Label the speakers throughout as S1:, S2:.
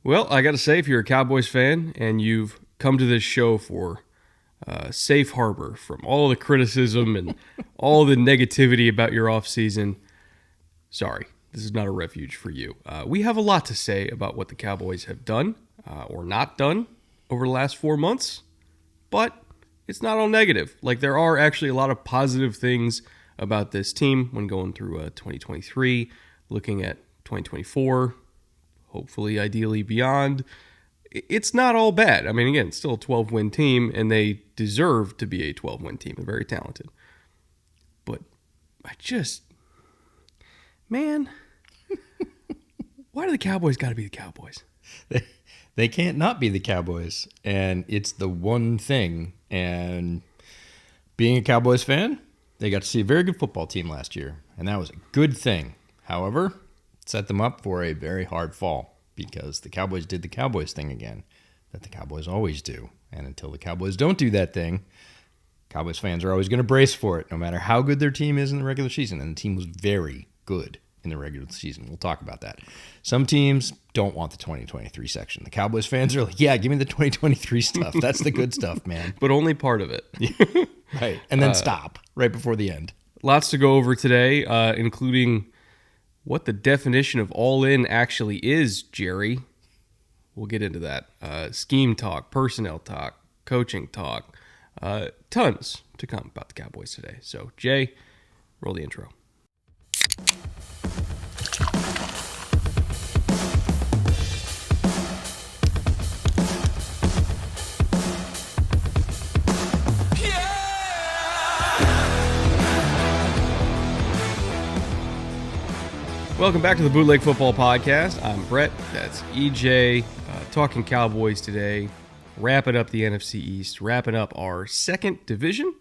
S1: Well, I got to say, if you're a Cowboys fan and you've come to this show for safe harbor from all the criticism and all the negativity about your offseason, sorry, this is not a refuge for you. We have a lot to say about what the Cowboys have done or not done over the last 4 months, but it's not all negative. Like, there are actually a lot of positive things about this team when going through 2023, looking at 2024, hopefully, ideally beyond. It's not all bad. I mean, again, it's still a 12-win team, and they deserve to be a 12-win team. They're very talented. But man, why do the Cowboys got to be the Cowboys?
S2: They can't not be the Cowboys, and it's the one thing. And being a Cowboys fan, they got to see a very good football team last year, and that was a good thing. However, it set them up for a very hard fall because the Cowboys did the Cowboys thing again that the Cowboys always do. And until the Cowboys don't do that thing, Cowboys fans are always going to brace for it, no matter how good their team is in the regular season. And the team was very good in the regular season. We'll talk about that. Some teams don't want the 2023 section. The Cowboys fans are like, yeah, give me the 2023 stuff. That's the good stuff, man.
S1: But only part of it.
S2: Right. And then stop right before the end.
S1: Lots to go over today, including what the definition of all-in actually is, Jerry. We'll get into that. Scheme talk, personnel talk, coaching talk. Tons to come about the Cowboys today. So, Jay, roll the intro. Welcome back to the Bootleg Football Podcast. I'm Brett. That's EJ. Talking Cowboys today. Wrapping up the NFC East. Wrapping up our second division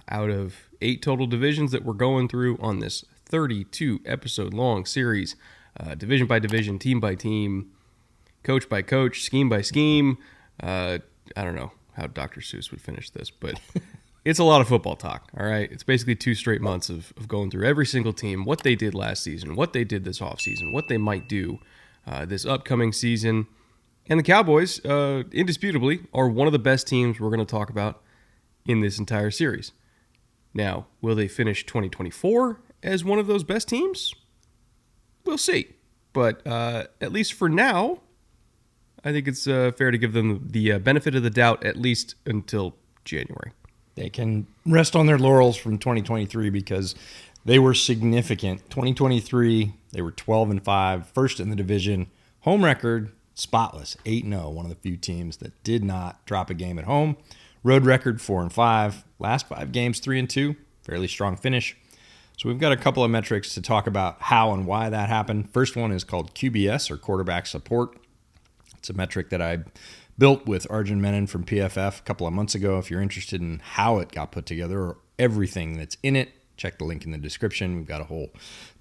S1: out of 8 total divisions that we're going through on this 32-episode-long series. Division by division, team by team, coach by coach, scheme by scheme. I don't know how Dr. Seuss would finish this, but it's a lot of football talk, all right? It's basically 2 straight months of going through every single team, what they did last season, what they did this offseason, what they might do this upcoming season. And the Cowboys, indisputably, are one of the best teams we're going to talk about in this entire series. Now, will they finish 2024 as one of those best teams? We'll see. But at least for now, I think it's fair to give them the benefit of the doubt at least until January.
S2: They can rest on their laurels from 2023 because they were significant. 2023, they were 12-5, first in the division. Home record, spotless, 8-0, one of the few teams that did not drop a game at home. Road record, 4-5. Last 5 games, 3-2, fairly strong finish. So we've got a couple of metrics to talk about how and why that happened. First one is called QBS, or quarterback support. It's a metric that I built with Arjun Menon from PFF a couple of months ago. If you're interested in how it got put together or everything that's in it, check the link in the description. We've got a whole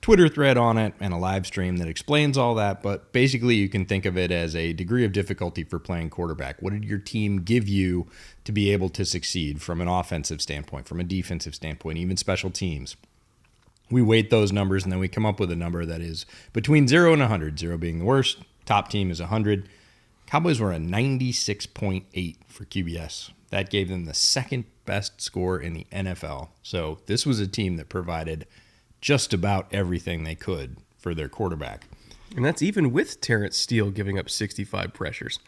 S2: Twitter thread on it and a live stream that explains all that. But basically, you can think of it as a degree of difficulty for playing quarterback. What did your team give you to be able to succeed from an offensive standpoint, from a defensive standpoint, even special teams? We weight those numbers, and then we come up with a number that is between 0 and 100, 0 being the worst. Top team is 100. Cowboys were a 96.8 for QBS. That gave them the second best score in the NFL. So this was a team that provided just about everything they could for their quarterback.
S1: And that's even with Terrence Steele giving up 65 pressures.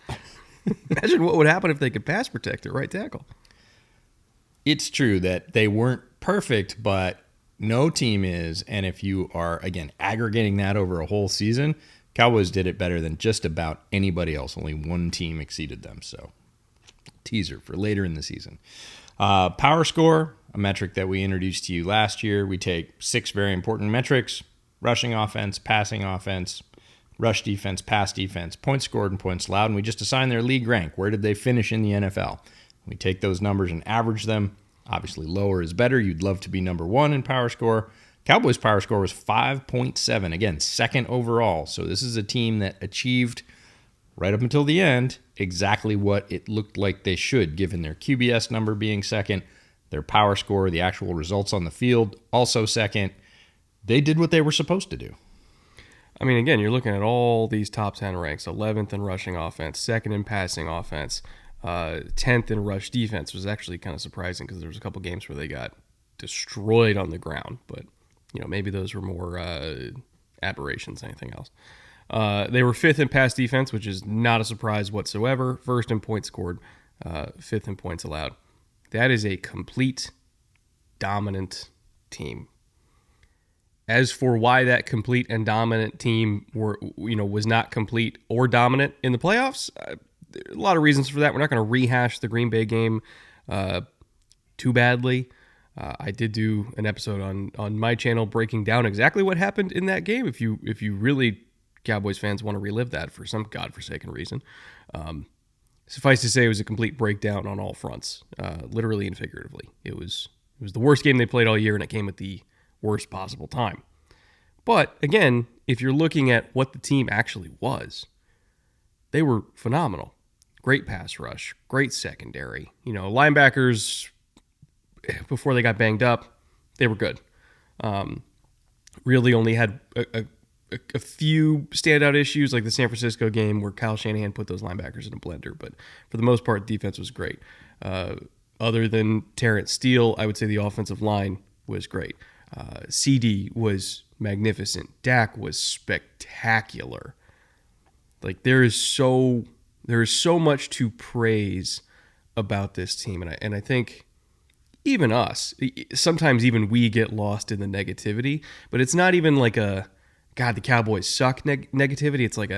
S1: Imagine what would happen if they could pass protect at right tackle.
S2: It's true that they weren't perfect, but no team is. And if you are, again, aggregating that over a whole season, Cowboys did it better than just about anybody else. Only one team exceeded them. So, teaser for later in the season. Power score, a metric that we introduced to you last year. We take 6 very important metrics: rushing offense, passing offense, rush defense, pass defense, points scored, and points allowed. And we just assign their league rank. Where did they finish in the NFL? We take those numbers and average them. Obviously, lower is better. You'd love to be number 1 in power score. Cowboys' power score was 5.7. Again, second overall. So this is a team that achieved, right up until the end, exactly what it looked like they should, given their QBS number being second, their power score, the actual results on the field, also second. They did what they were supposed to do.
S1: I mean, again, you're looking at all these top 10 ranks: 11th in rushing offense, second in passing offense, 10th in rush defense. Was actually kind of surprising because there was a couple games where they got destroyed on the ground, but maybe those were more aberrations than anything else. They were 5th in pass defense, which is not a surprise whatsoever. 1st in points scored, 5th in points allowed. That is a complete dominant team. As for why that complete and dominant team was not complete or dominant in the playoffs, there are a lot of reasons for that. We're not going to rehash the Green Bay game too badly. I did do an episode on my channel breaking down exactly what happened in that game. If you really, Cowboys fans, want to relive that for some godforsaken reason. Suffice to say, it was a complete breakdown on all fronts, literally and figuratively. It was the worst game they played all year, and it came at the worst possible time. But again, if you're looking at what the team actually was, they were phenomenal. Great pass rush, great secondary. Linebackers, before they got banged up, they were good. Really only had a few standout issues, like the San Francisco game where Kyle Shanahan put those linebackers in a blender. But for the most part, defense was great. Other than Terrence Steele, I would say the offensive line was great. CD was magnificent. Dak was spectacular. Like there is so much to praise about this team, and I think even us, sometimes even we get lost in the negativity. But it's not even like a God, the Cowboys suck negativity. It's like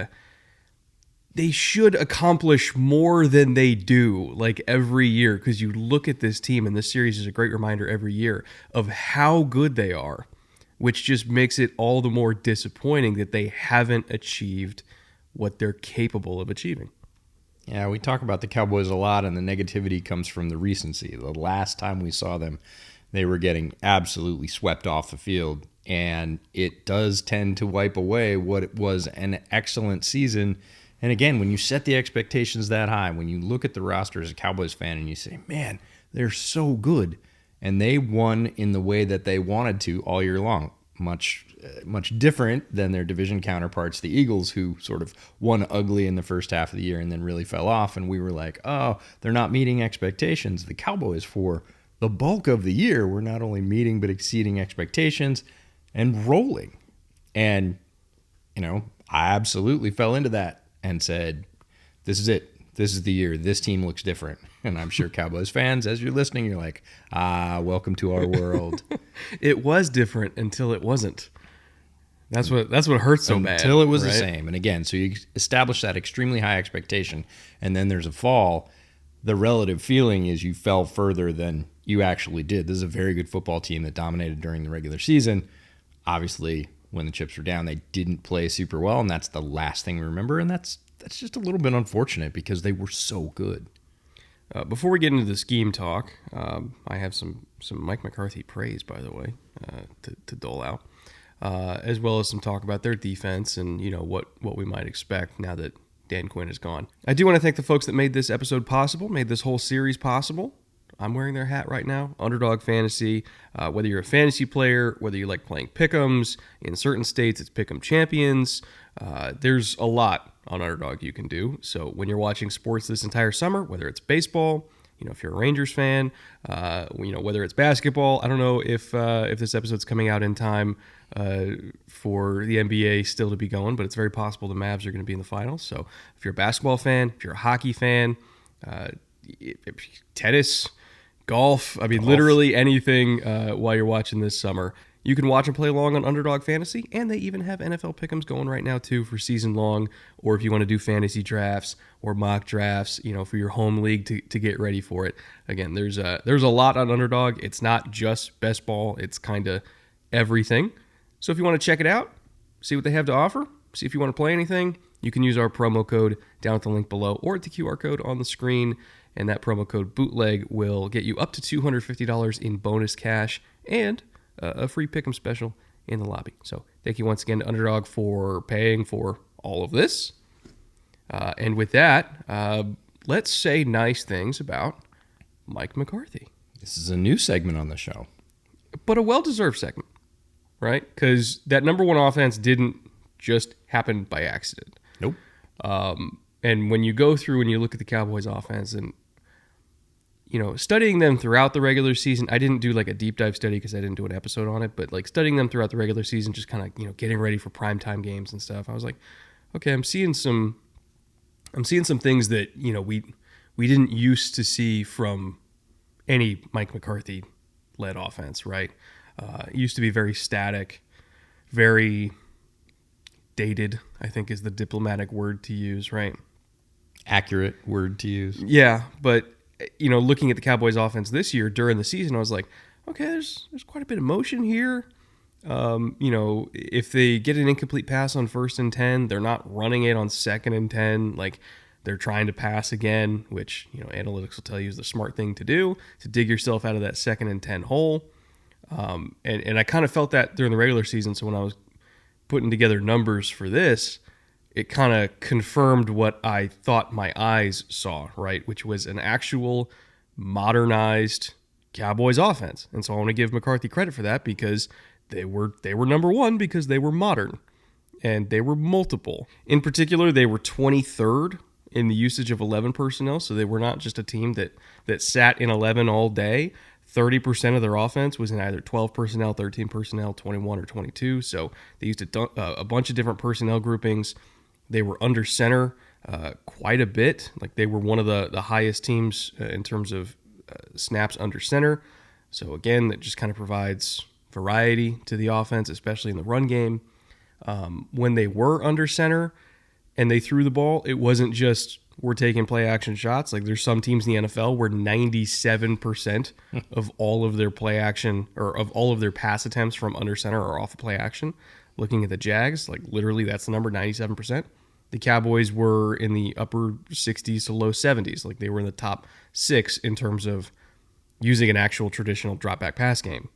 S1: they should accomplish more than they do, like every year, because you look at this team, and this series is a great reminder every year of how good they are, which just makes it all the more disappointing that they haven't achieved what they're capable of achieving.
S2: Yeah, we talk about the Cowboys a lot, and the negativity comes from the recency. The last time we saw them, they were getting absolutely swept off the field, and it does tend to wipe away what was an excellent season. And again, when you set the expectations that high, when you look at the roster as a Cowboys fan and you say, man, they're so good, and they won in the way that they wanted to all year long, much different than their division counterparts, the Eagles, who sort of won ugly in the first half of the year and then really fell off, and we were like, oh, they're not meeting expectations. The Cowboys, for the bulk of the year, were not only meeting but exceeding expectations and rolling. And, I absolutely fell into that and said, this is it. This is the year. This team looks different. And I'm sure Cowboys fans, as you're listening, you're like, welcome to our world.
S1: It was different until it wasn't. That's what hurts so bad.
S2: Until it was
S1: right?
S2: the same. And again, so you establish that extremely high expectation, and then there's a fall. The relative feeling is you fell further than you actually did. This is a very good football team that dominated during the regular season. Obviously, when the chips were down, they didn't play super well, and that's the last thing we remember. And that's just a little bit unfortunate because they were so good.
S1: Before we get into the scheme talk, I have some Mike McCarthy praise, by the way, to dole out, as well as some talk about their defense and what we might expect now that Dan Quinn is gone. I do want to thank the folks that made this episode possible, made this whole series possible. I'm wearing their hat right now, Underdog Fantasy. Whether you're a fantasy player, whether you like playing pick'ems, in certain states it's pick'em champions. There's a lot on Underdog you can do. So when you're watching sports this entire summer, whether it's baseball, if you're a Rangers fan, whether it's basketball, I don't know if this episode's coming out in time for the NBA still to be going, but it's very possible the Mavs are going to be in the finals. So if you're a basketball fan, if you're a hockey fan, tennis, golf, literally anything while you're watching this summer. You can watch and play along on Underdog Fantasy, and they even have NFL pick'ems going right now too for season long, or if you want to do fantasy drafts or mock drafts, for your home league to get ready for it. Again, there's a lot on Underdog. It's not just best ball, it's kind of everything. So if you want to check it out, see what they have to offer, see if you want to play anything, you can use our promo code down at the link below or at the QR code on the screen, and that promo code BOOTLEG will get you up to $250 in bonus cash and a free pick'em special in the lobby. So thank you once again to Underdog for paying for all of this. And with that, let's say nice things about Mike McCarthy.
S2: This is a new segment on the show.
S1: But a well-deserved segment, right? Because that number one offense didn't just happened by accident.
S2: Nope.
S1: And when you go through and you look at the Cowboys offense and, studying them throughout the regular season, I didn't do like a deep dive study because I didn't do an episode on it, but like studying them throughout the regular season, just kind of, getting ready for primetime games and stuff. I was like, okay, I'm seeing some things that, we didn't used to see from any Mike McCarthy led offense, right? It used to be very static, very dated, I think is the diplomatic word to use, right?
S2: Accurate word to use.
S1: Yeah, but looking at the Cowboys offense this year during the season, I was like, okay, there's quite a bit of motion here. If they get an incomplete pass on 1st and 10, they're not running it on 2nd and 10. Like, they're trying to pass again, which, analytics will tell you is the smart thing to do, to dig yourself out of that 2nd and 10 hole. And I kind of felt that during the regular season. So when I was putting together numbers for this, it kind of confirmed what I thought my eyes saw, right? Which was an actual modernized Cowboys offense. And so I want to give McCarthy credit for that because they were number one because they were modern and they were multiple. In particular, they were 23rd in the usage of 11 personnel. So they were not just a team that sat in 11 all day. 30% of their offense was in either 12 personnel, 13 personnel, 21 or 22. So they used a bunch of different personnel groupings. They were under center quite a bit. Like, they were one of the highest teams in terms of snaps under center. So again, that just kind of provides variety to the offense, especially in the run game. When they were under center and they threw the ball, it wasn't just we're taking play action shots. Like, there's some teams in the NFL where 97% of all of their play action or of all of their pass attempts from under center are off of play action. Looking at the Jags, like, literally that's the number, 97%. The Cowboys were in the upper 60s to low 70s. Like, they were in the top 6 in terms of using an actual traditional drop back pass game.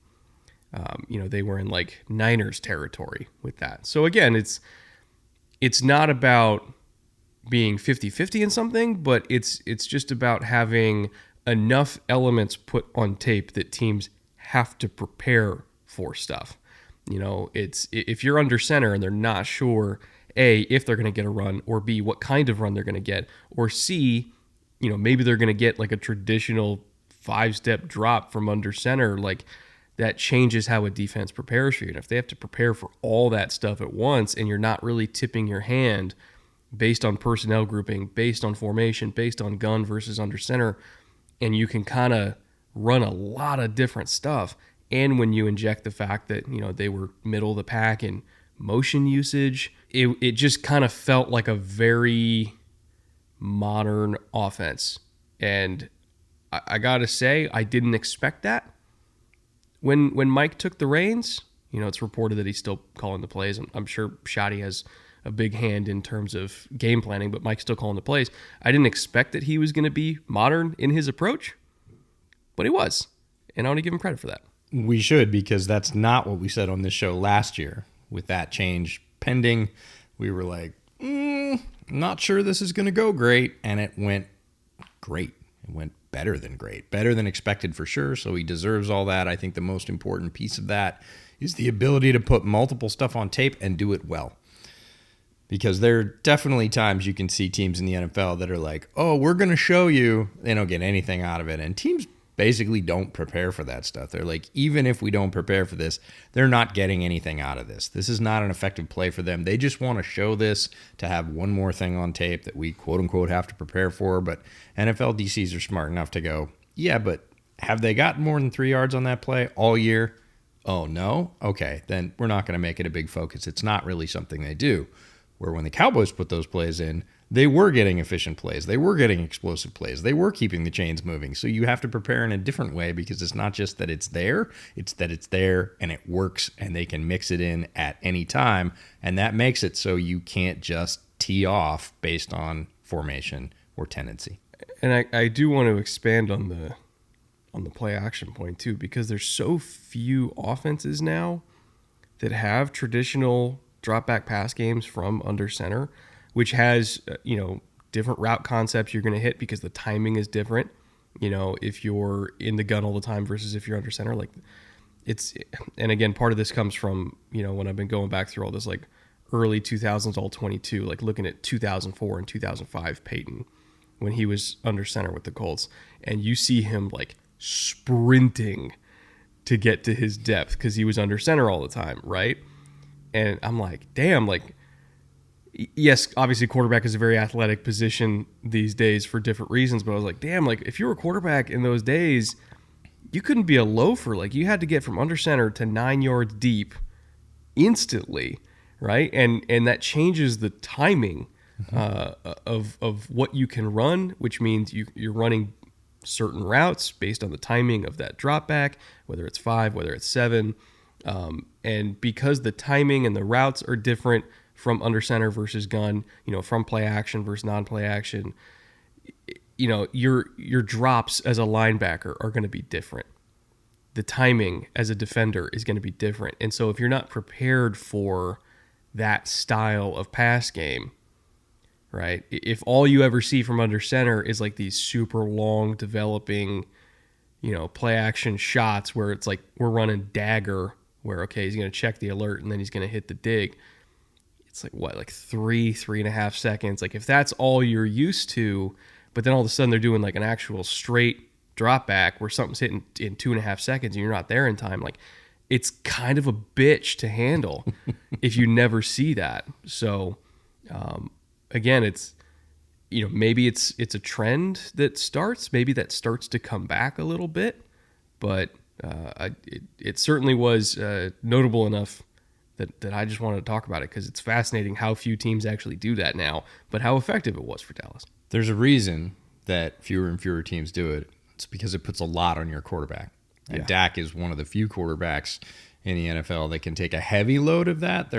S1: They were in like Niners territory with that. So again, it's not about being 50-50 in something, but it's just about having enough elements put on tape that teams have to prepare for stuff. It's if you're under center and they're not sure, A, if they're going to get a run, or B, what kind of run they're going to get, or C, maybe they're going to get like a traditional 5-step drop from under center, like that changes how a defense prepares for you. And if they have to prepare for all that stuff at once and you're not really tipping your hand based on personnel grouping, based on formation, based on gun versus under center, and you can kind of run a lot of different stuff, and when you inject the fact that, they were middle of the pack in motion usage, it just kind of felt like a very modern offense. And I got to say, I didn't expect that. When Mike took the reins, it's reported that he's still calling the plays. I'm sure Shotty has a big hand in terms of game planning, but Mike's still calling the plays. I didn't expect that he was going to be modern in his approach, but he was. And I want to give him credit for that.
S2: We should, because that's not what we said on this show last year. With that change pending, we were like, not sure this is going to go great. And it went great. It went better than great. Better than expected for sure. So he deserves all that. I think the most important piece of that is the ability to put multiple stuff on tape and do it well. Because there are definitely times you can see teams in the NFL that are like, oh, we're going to show you. They don't get anything out of it. And teams basically don't prepare for that stuff. They're like, even if we don't prepare for this, they're not getting anything out of this. This is not an effective play for them. They just want to show this to have one more thing on tape that we quote unquote have to prepare for. But NFL DCs are smart enough to go, yeah, but have they gotten more than 3 yards on that play all year? Oh, no? Okay, then we're not going to make it a big focus. It's not really something they do. Where when the Cowboys put those plays in, they were getting efficient plays. They were getting explosive plays. They were keeping the chains moving. So you have to prepare in a different way, because it's not just that it's there. It's that it's there and it works and they can mix it in at any time. And that makes it so you can't just tee off based on formation or tendency.
S1: And I do want to expand on the play action point too, because there's so few offenses now that have traditional drop back pass games from under center, which has, different route concepts you're going to hit because the timing is different. If you're in the gun all the time versus if you're under center, like and again, part of this comes from, when I've been going back through all this like early 2000s all 22, like looking at 2004 and 2005 Peyton when he was under center with the Colts, and you see him like sprinting to get to his depth because he was under center all the time, right? And I'm like, damn, like, yes, obviously quarterback is a very athletic position these days for different reasons, but I was like, damn, like if you were a quarterback in those days, you couldn't be a loafer. Like you had to get from under center to 9 yards deep instantly, right? And that changes the timing of what you can run, which means you're running certain routes based on the timing of that drop back, whether it's 5, whether it's 7. And because the timing and the routes are different from under center versus gun, from play action versus non-play action, your drops as a linebacker are going to be different. The timing as a defender is going to be different. And so if you're not prepared for that style of pass game, right? If all you ever see from under center is like these super long developing, play action shots where it's like we're running dagger where, okay, he's going to check the alert and then he's going to hit the dig. It's like what, like 3.5 seconds. Like if that's all you're used to, but then all of a sudden they're doing like an actual straight drop back where something's hitting in 2.5 seconds and you're not there in time. Like it's kind of a bitch to handle if you never see that. So, again, it's, maybe it's a trend that starts, maybe that starts to come back a little bit, but it certainly was notable enough that I just wanted to talk about it because it's fascinating how few teams actually do that now, but how effective it was for Dallas.
S2: There's a reason that fewer and fewer teams do it. It's because it puts a lot on your quarterback. And Dak is one of the few quarterbacks in the NFL that can take a heavy load of that.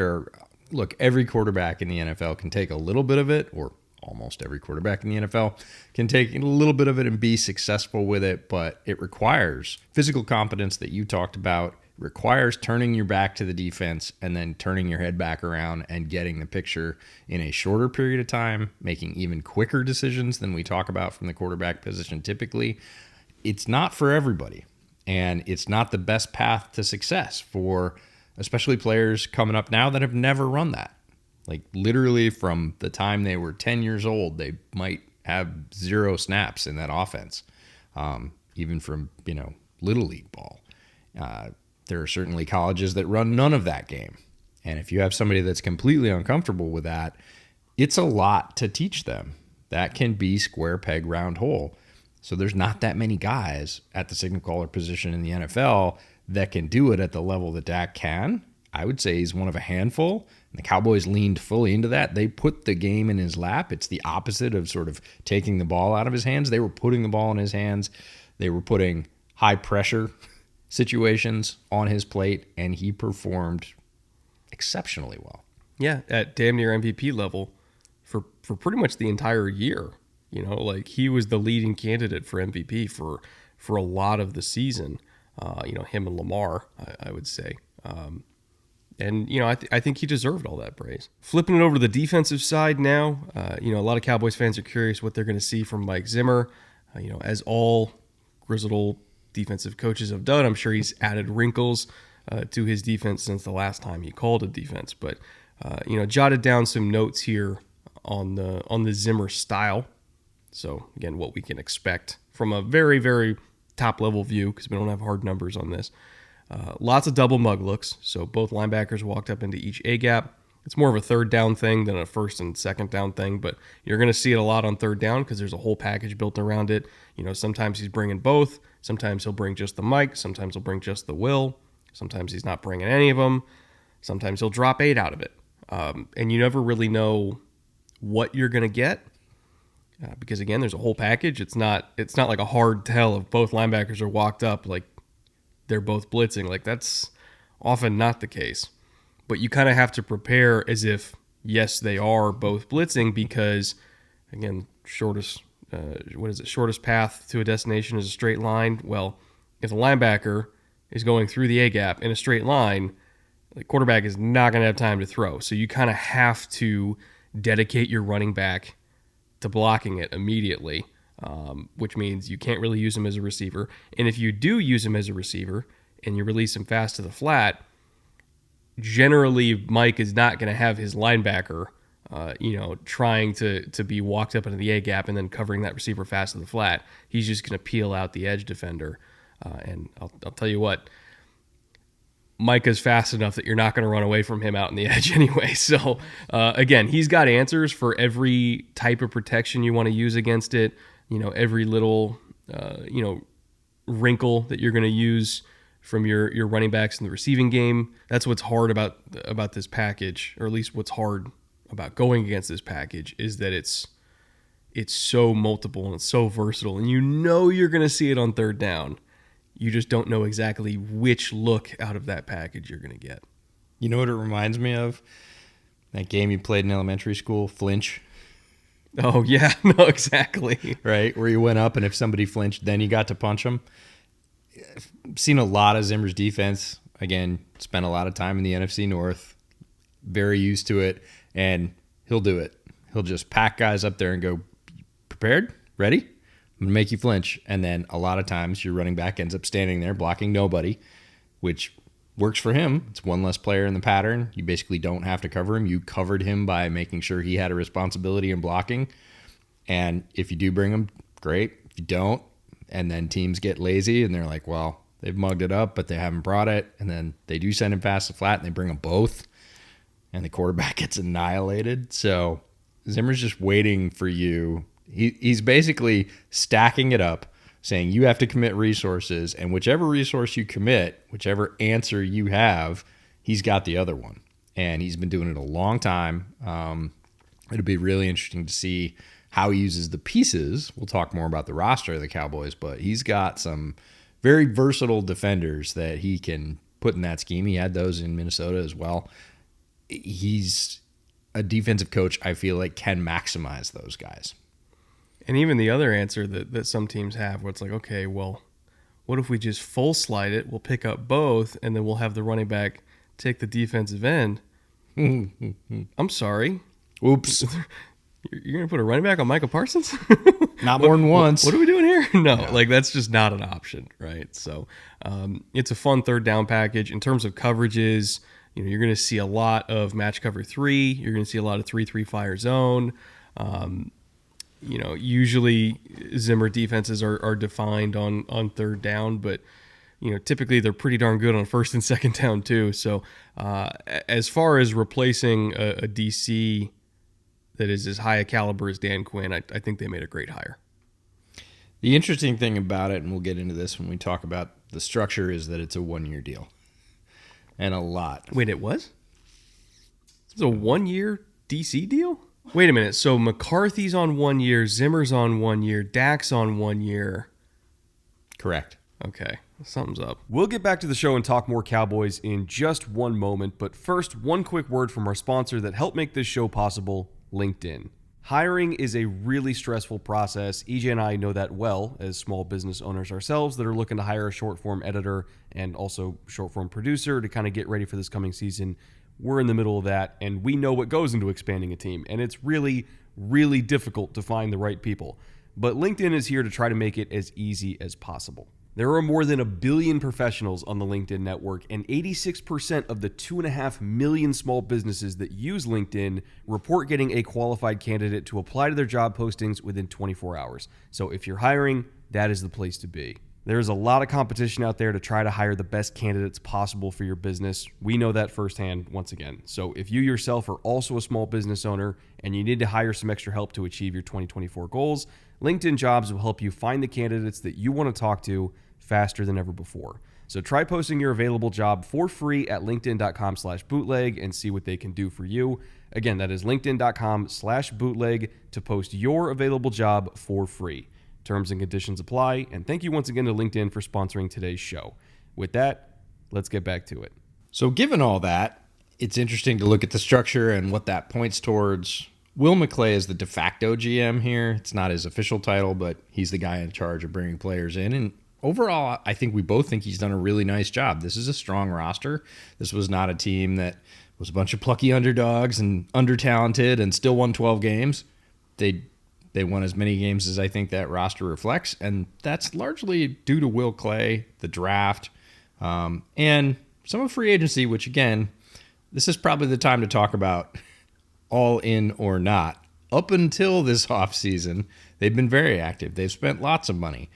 S2: Every quarterback in the NFL can take a little bit of it, or almost every quarterback in the NFL can take a little bit of it and be successful with it, but it requires physical competence that you talked about. It requires turning your back to the defense and then turning your head back around and getting the picture in a shorter period of time, making even quicker decisions than we talk about from the quarterback position typically. It's not for everybody, and it's not the best path to success for especially players coming up now that have never run that. Like literally from the time they were 10 years old, they might have 0 snaps in that offense, even from, little league ball. There are certainly colleges that run none of that game. And if you have somebody that's completely uncomfortable with that, it's a lot to teach them. That can be square peg, round hole. So there's not that many guys at the signal caller position in the NFL that can do it at the level that Dak can. I would say he's one of a handful. And the Cowboys leaned fully into that. They put the game in his lap. It's the opposite of sort of taking the ball out of his hands. They were putting the ball in his hands. They were putting high pressure situations on his plate, and he performed exceptionally well.
S1: Yeah, at damn near MVP level for pretty much the entire year. He was the leading candidate for MVP for a lot of the season. Him and Lamar, I would say. I think he deserved all that praise. Flipping it over to the defensive side now, a lot of Cowboys fans are curious what they're going to see from Mike Zimmer. As all grizzled old defensive coaches have done, I'm sure he's added wrinkles to his defense since the last time he called a defense. But, jotted down some notes here on the Zimmer style. So, again, what we can expect from a very, very top-level view, because we don't have hard numbers on this. Lots of double mug looks, so both linebackers walked up into each A-gap. It's more of a third down thing than a first and second down thing, but you're going to see it a lot on third down because there's a whole package built around it. Sometimes he's bringing both. Sometimes he'll bring just the mic. Sometimes he'll bring just the will. Sometimes he's not bringing any of them. Sometimes he'll drop 8 out of it. And you never really know what you're going to get. Because again, there's a whole package. It's not like a hard tell if both linebackers are walked up like they're both blitzing. Like that's often not the case. But you kind of have to prepare as if yes, they are both blitzing because again, shortest path to a destination is a straight line. Well, if the linebacker is going through the A gap in a straight line, the quarterback is not going to have time to throw. So you kind of have to dedicate your running back to blocking it immediately, which means you can't really use him as a receiver. And if you do use him as a receiver and you release him fast to the flat, generally Mike is not going to have his linebacker, trying to be walked up into the A gap and then covering that receiver fast in the flat. He's just going to peel out the edge defender. And I'll tell you what, Micah's fast enough that you're not going to run away from him out in the edge anyway. So, again, he's got answers for every type of protection you want to use against it. Every little, wrinkle that you're going to use from your running backs in the receiving game. That's what's hard about this package, or at least what's hard about going against this package, is that it's so multiple and it's so versatile, and you're going to see it on third down. You just don't know exactly which look out of that package you're going to get.
S2: You know what it reminds me of? That game you played in elementary school, Flinch.
S1: Oh, yeah. No, exactly.
S2: Right? Where you went up, and if somebody flinched, then you got to punch them. I've seen a lot of Zimmer's defense. Again, spent a lot of time in the NFC North. Very used to it. And he'll do it. He'll just pack guys up there and go, prepared? Ready? I'm going to make you flinch. And then a lot of times your running back ends up standing there blocking nobody, which works for him. It's one less player in the pattern. You basically don't have to cover him. You covered him by making sure he had a responsibility in blocking. And if you do bring him, great. If you don't, and then teams get lazy and they're like, well, they've mugged it up, but they haven't brought it. And then they do send him fast to flat and they bring them both. And the quarterback gets annihilated. So Zimmer's just waiting for you. He's basically stacking it up, saying you have to commit resources, and whichever resource you commit, whichever answer you have, he's got the other one. And he's been doing it a long time. It'll be really interesting to see how he uses the pieces. We'll talk more about the roster of the Cowboys, but he's got some very versatile defenders that he can put in that scheme. He had those in Minnesota as well. He's a defensive coach, I feel like, can maximize those guys.
S1: And even the other answer that some teams have, where it's like, okay, well, what if we just full slide it? We'll pick up both, and then we'll have the running back take the defensive end. I'm sorry.
S2: Oops.
S1: You're going to put a running back on Micah Parsons?
S2: Not more than once.
S1: What are we doing here? No, that's just not an option, right? So it's a fun third down package. In terms of coverages, you're going to see a lot of match cover 3. You're going to see a lot of 3-3 fire zone. Usually Zimmer defenses are defined on third down, but typically they're pretty darn good on first and second down too. So as far as replacing a DC that is as high a caliber as Dan Quinn, I think they made a great hire.
S2: The interesting thing about it, and we'll get into this when we talk about the structure, is that it's a 1-year deal. And a lot.
S1: Wait, it was? It's a 1-year DC deal? Wait a minute. So McCarthy's on 1 year, Zimmer's on 1 year, Dak's on 1 year.
S2: Correct.
S1: Okay. Something's up. We'll get back to the show and talk more Cowboys in just one moment. But first, one quick word from our sponsor that helped make this show possible, LinkedIn. Hiring is a really stressful process. EJ and I know that well as small business owners ourselves that are looking to hire a short-form editor and also short-form producer to kind of get ready for this coming season. We're in the middle of that, and we know what goes into expanding a team, and it's really, really difficult to find the right people. But LinkedIn is here to try to make it as easy as possible. There are more than 1 billion professionals on the LinkedIn network, and 86% of the 2.5 million small businesses that use LinkedIn report getting a qualified candidate to apply to their job postings within 24 hours. So if you're hiring, that is the place to be. There's a lot of competition out there to try to hire the best candidates possible for your business. We know that firsthand once again. So if you yourself are also a small business owner and you need to hire some extra help to achieve your 2024 goals, LinkedIn Jobs will help you find the candidates that you want to talk to faster than ever before. So try posting your available job for free at linkedin.com/bootleg and see what they can do for you. Again, that is linkedin.com/bootleg to post your available job for free. Terms and conditions apply, and thank you once again to LinkedIn for sponsoring today's show. With that, let's get back to it.
S2: So given all that, it's interesting to look at the structure and what that points towards. Will McClay is the de facto GM here. It's not his official title, but he's the guy in charge of bringing players in. And overall, I think we both think he's done a really nice job. This is a strong roster. This was not a team that was a bunch of plucky underdogs and under-talented and still won 12 games. They won as many games as I think that roster reflects, and that's largely due to Will Clay, the draft, and some of free agency, which, again, This is probably the time to talk about all in or not. Up until this offseason, they've been very active. They've spent lots of money.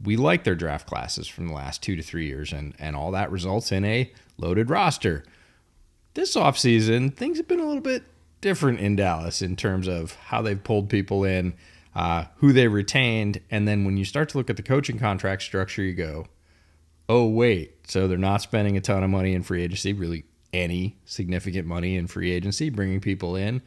S2: We like their draft classes from the last 2 to 3 years, and all that results in a loaded roster. This offseason, things have been a little bit different in Dallas in terms of how they've pulled people in, who they retained, and then when you start to look at the coaching contract structure, you go, oh, wait, so they're not spending a ton of money in free agency, really any significant money in free agency, bringing people in.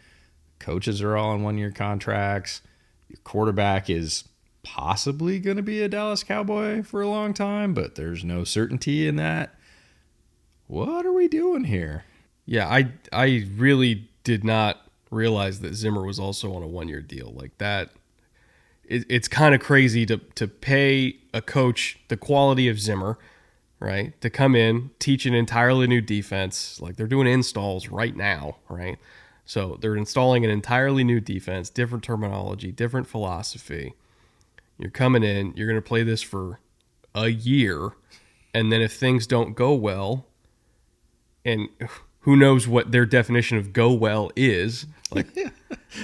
S2: Coaches are all on one-year contracts. Your quarterback is possibly going to be a Dallas Cowboy for a long time, but there's no certainty in that. What are we doing here?
S1: Yeah, I really did not realize that Zimmer was also on a one-year deal like that. It's kind of crazy to pay a coach the quality of Zimmer, right, to come in, teach an entirely new defense. Like, they're doing installs right now, right? So they're installing an entirely new defense, different terminology, different philosophy. You're coming in, you're going to play this for a year, and then if things don't go well, and who knows what their definition of go well is, like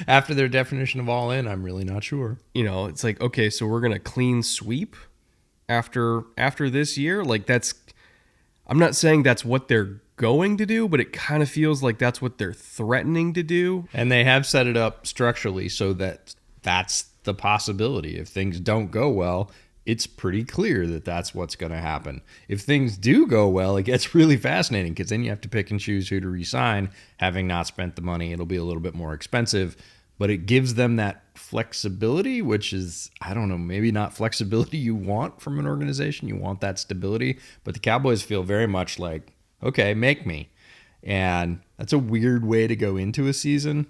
S2: after their definition of all in, I'm really not sure.
S1: It's like, okay, so we're going to clean sweep after this year. Like, I'm not saying that's what they're going to do, but it kind of feels like that's what they're threatening to do.
S2: And they have set it up structurally so that that's the possibility. If things don't go well, it's pretty clear that that's what's going to happen. If things do go well, it gets really fascinating because then you have to pick and choose who to re-sign. Having not spent the money, it'll be a little bit more expensive, but it gives them that flexibility, which is, I don't know, maybe not flexibility you want from an organization. You want that stability, but the Cowboys feel very much like, okay, make me. And that's a weird way to go into a season.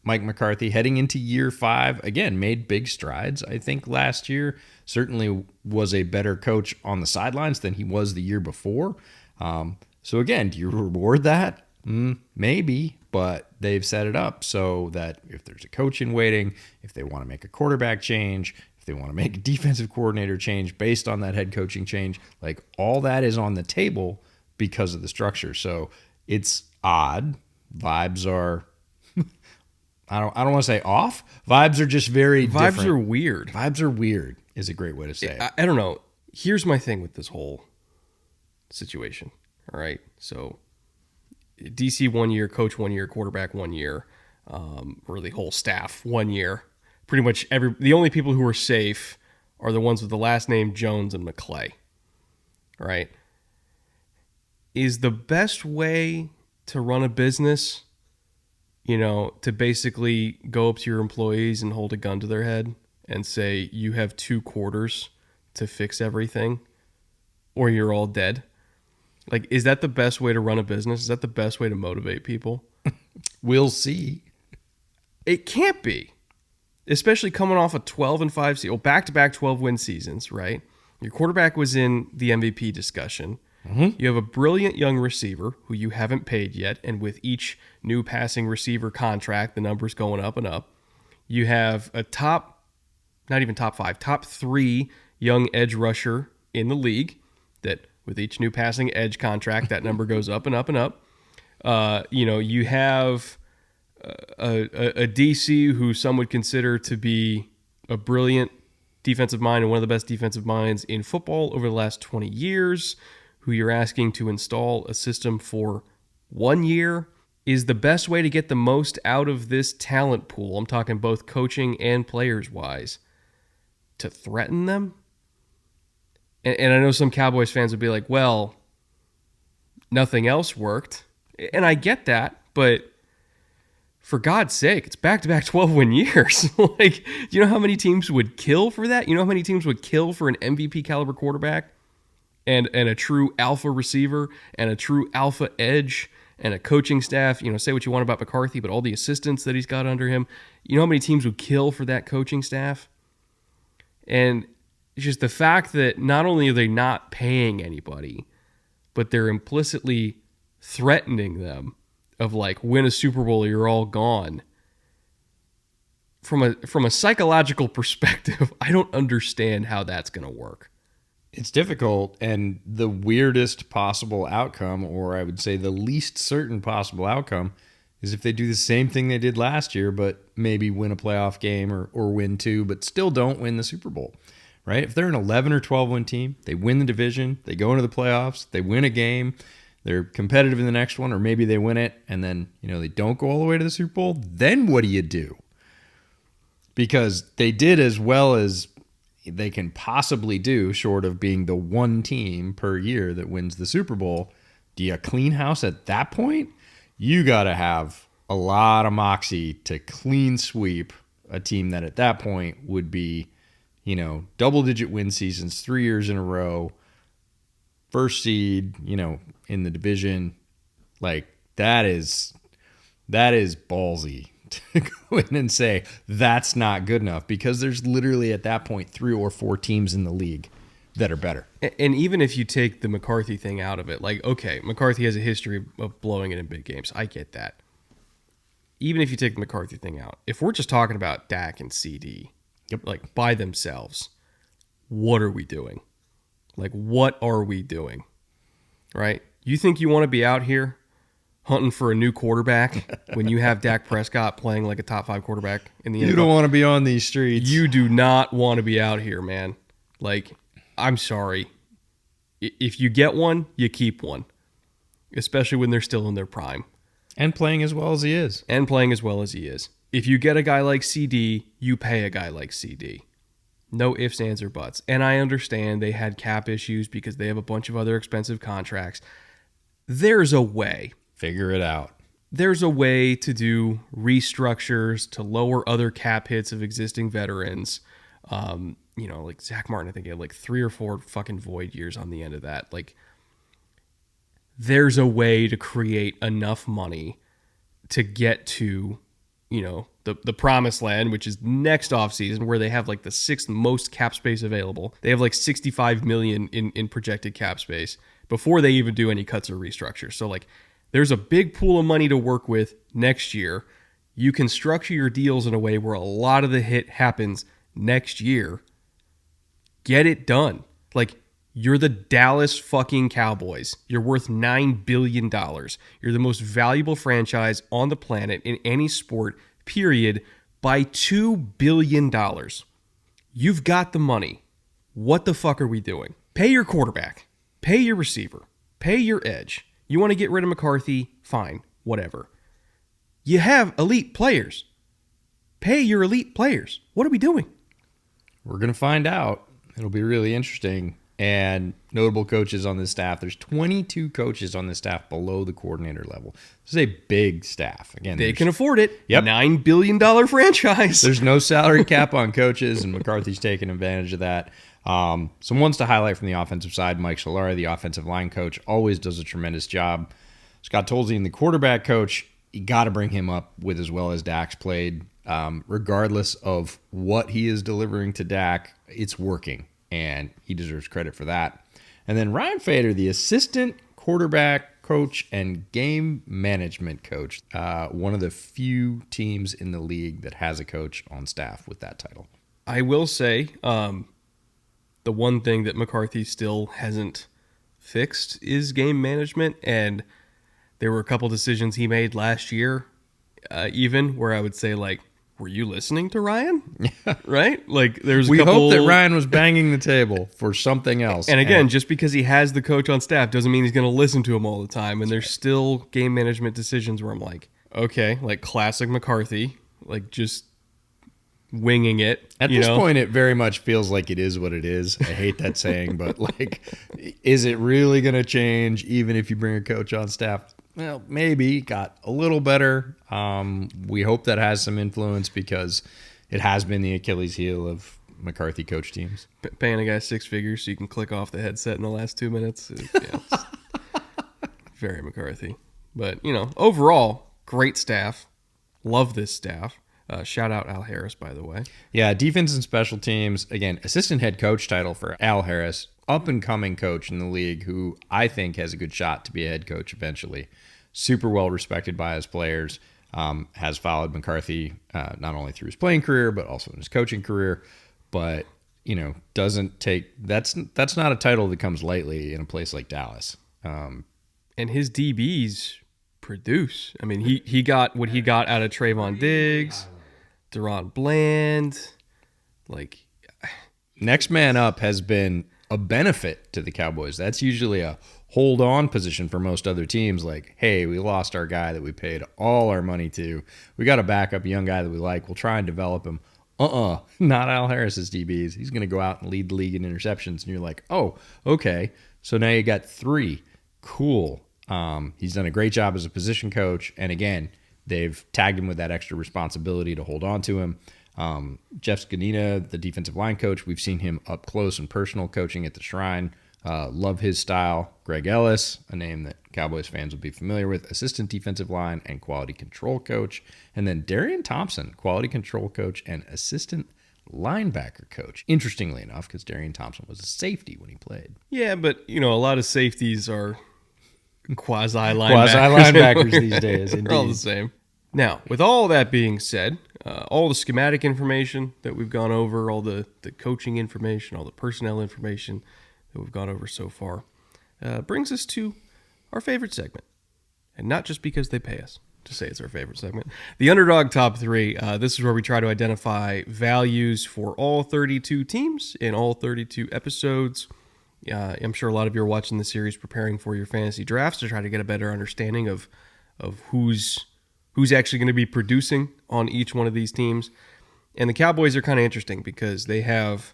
S2: Mike McCarthy, heading into year 5, again, made big strides, I think, last year. Certainly was a better coach on the sidelines than he was the year before. So again, do you reward that? Maybe, but they've set it up so that if there's a coach in waiting, if they want to make a quarterback change, if they want to make a defensive coordinator change based on that head coaching change, like all that is on the table because of the structure. So it's odd. Vibes are... I don't want to say off. Vibes are just very different.
S1: Vibes are weird.
S2: Vibes are weird is a great way to say it.
S1: I don't know. Here's my thing with this whole situation. All right. So DC 1 year, coach 1 year, quarterback 1 year, or the whole staff 1 year. Pretty much the only people who are safe are the ones with the last name Jones and McClay. All right. Is the best way to run a business, to basically go up to your employees and hold a gun to their head and say, you have 2 quarters to fix everything or you're all dead? Like, is that the best way to run a business? Is that the best way to motivate people?
S2: We'll see.
S1: It can't be, especially coming off a 12-5 season, back-to-back 12-win seasons, right? Your quarterback was in the MVP discussion. Mm-hmm. You have a brilliant young receiver who you haven't paid yet, and with each new passing receiver contract, the number's going up and up. You have a top 3 young edge rusher in the league that with each new passing edge contract, that number goes up and up and up. You have a DC who some would consider to be a brilliant defensive mind and one of the best defensive minds in football over the last 20 years, who you're asking to install a system for 1 year. Is the best way to get the most out of this talent pool, I'm talking both coaching and players-wise, to threaten them? And I know some Cowboys fans would be like, well, nothing else worked. And I get that, but for God's sake, it's back-to-back 12-win years. Like, do you know how many teams would kill for that? You know how many teams would kill for an MVP-caliber quarterback and a true alpha receiver and a true alpha edge and a coaching staff? Say what you want about McCarthy, but all the assistants that he's got under him, you know how many teams would kill for that coaching staff? And it's just the fact that not only are they not paying anybody, but they're implicitly threatening them of like, win a Super Bowl or you're all gone. From a psychological perspective, I don't understand how that's going to work.
S2: It's difficult, and the weirdest possible outcome, or I would say the least certain possible outcome, is if they do the same thing they did last year, but maybe win a playoff game or win two, but still don't win the Super Bowl, right? If they're an 11 or 12 win team, they win the division, they go into the playoffs, they win a game, they're competitive in the next one, or maybe they win it, and then they don't go all the way to the Super Bowl, then what do you do? Because they did as well as they can possibly do, short of being the one team per year that wins the Super Bowl. Do you clean house at that point? You got to have a lot of moxie to clean sweep a team that at that point would be, double-digit win seasons 3 years in a row, first seed, in the division. Like, that is ballsy to go in and say that's not good enough, because there's literally at that point 3 or 4 teams in the league that are better.
S1: And even if you take the McCarthy thing out of it, like, okay, McCarthy has a history of blowing it in big games. I get that. Even if you take the McCarthy thing out, if we're just talking about Dak and CD, like by themselves, what are we doing? Like, what are we doing? Right? You think you want to be out here hunting for a new quarterback when you have Dak Prescott playing like a top 5 quarterback in the NFL?
S2: You don't want to be on these streets.
S1: You do not want to be out here, man. Like, I'm sorry. If you get one, you keep one, especially when they're still in their prime.
S2: And playing as well as he is.
S1: If you get a guy like CD, you pay a guy like CD. No ifs, ands, or buts. And I understand they had cap issues because they have a bunch of other expensive contracts. There's a way.
S2: Figure it out.
S1: There's a way to do restructures to lower other cap hits of existing veterans. Like Zach Martin, I think he had like 3 or 4 fucking void years on the end of that. Like, there's a way to create enough money to get to, the promised land, which is next offseason, where they have like the 6th most cap space available. They have like $65 million in projected cap space before they even do any cuts or restructures. So like, there's a big pool of money to work with next year. You can structure your deals in a way where a lot of the hit happens next year. Get it done. Like, you're the Dallas fucking Cowboys. You're worth $9 billion. You're the most valuable franchise on the planet in any sport, period, by $2 billion. You've got the money. What the fuck are we doing? Pay your quarterback. Pay your receiver. Pay your edge. You want to get rid of McCarthy? Fine. Whatever. You have elite players. Pay your elite players. What are we doing?
S2: We're going to find out. It'll be really interesting. And notable coaches on this staff. There's 22 coaches on this staff below the coordinator level. This is a big staff. Again,
S1: they can afford it.
S2: Yep.
S1: $9 billion franchise.
S2: There's no salary cap on coaches, and McCarthy's taking advantage of that. Some ones to highlight from the offensive side. Mike Solari, the offensive line coach, always does a tremendous job. Scott Tolzien, the quarterback coach, you got to bring him up with as well as Dak's played. Regardless of what he is delivering to Dak, it's working, and he deserves credit for that. And then Ryan Fader, the assistant quarterback coach and game management coach, one of the few teams in the league that has a coach on staff with that title.
S1: I will say, the one thing that McCarthy still hasn't fixed is game management, and there were a couple decisions he made last year, even where I would say, like, were you listening to Ryan? Right? Like, there's
S2: we
S1: couple...
S2: hope that Ryan was banging the table for something else.
S1: And again, just because he has the coach on staff doesn't mean he's going to listen to him all the time. And there's still game management decisions where I'm like, okay, like classic McCarthy, like just winging it.
S2: At this point, it very much feels like it is what it is. I hate that saying, but like, is it really going to change even if you bring a coach on staff? Well, maybe. Got a little better. We hope that has some influence because it has been the Achilles heel of McCarthy coach teams.
S1: Paying a guy 6 figures so you can click off the headset in the last 2 minutes. Very McCarthy. But, overall, great staff. Love this staff. Shout out Al Harris, by the way.
S2: Yeah, defense and special teams. Again, assistant head coach title for Al Harris. Up-and-coming coach in the league who I think has a good shot to be a head coach eventually. Super well respected by his players. Has followed McCarthy not only through his playing career, but also in his coaching career. But doesn't take that's not a title that comes lightly in a place like Dallas.
S1: And his DBs produce. I mean, he got what he got out of Trayvon Diggs, Deron Bland. Like,
S2: next man up has been a benefit to the Cowboys. That's usually a hold on position for most other teams. Like, hey, we lost our guy that we paid all our money to. We got to back up a young guy that we like. We'll try and develop him. Not Al Harris's DBs. He's going to go out and lead the league in interceptions. And you're like, oh, okay. So now you got 3. Cool. He's done a great job as a position coach. And again, they've tagged him with that extra responsibility to hold on to him. Jeff Scanina, the defensive line coach, we've seen him up close and personal coaching at the Shrine. Love his style. Greg Ellis, a name that Cowboys fans will be familiar with, assistant defensive line and quality control coach. And then Darian Thompson, quality control coach and assistant linebacker coach. Interestingly enough, because Darian Thompson was a safety when he played.
S1: Yeah, but, a lot of safeties are quasi-linebackers.
S2: Quasi-linebackers these days, indeed.
S1: They're all the same. Now, with all that being said, all the schematic information that we've gone over, all the coaching information, all the personnel information that we've gone over so far, brings us to our favorite segment. And not just because they pay us to say it's our favorite segment. The Underdog Top 3. This is where we try to identify values for all 32 teams in all 32 episodes. I'm sure a lot of you are watching the series preparing for your fantasy drafts to try to get a better understanding of who's actually going to be producing on each one of these teams. And the Cowboys are kind of interesting because they have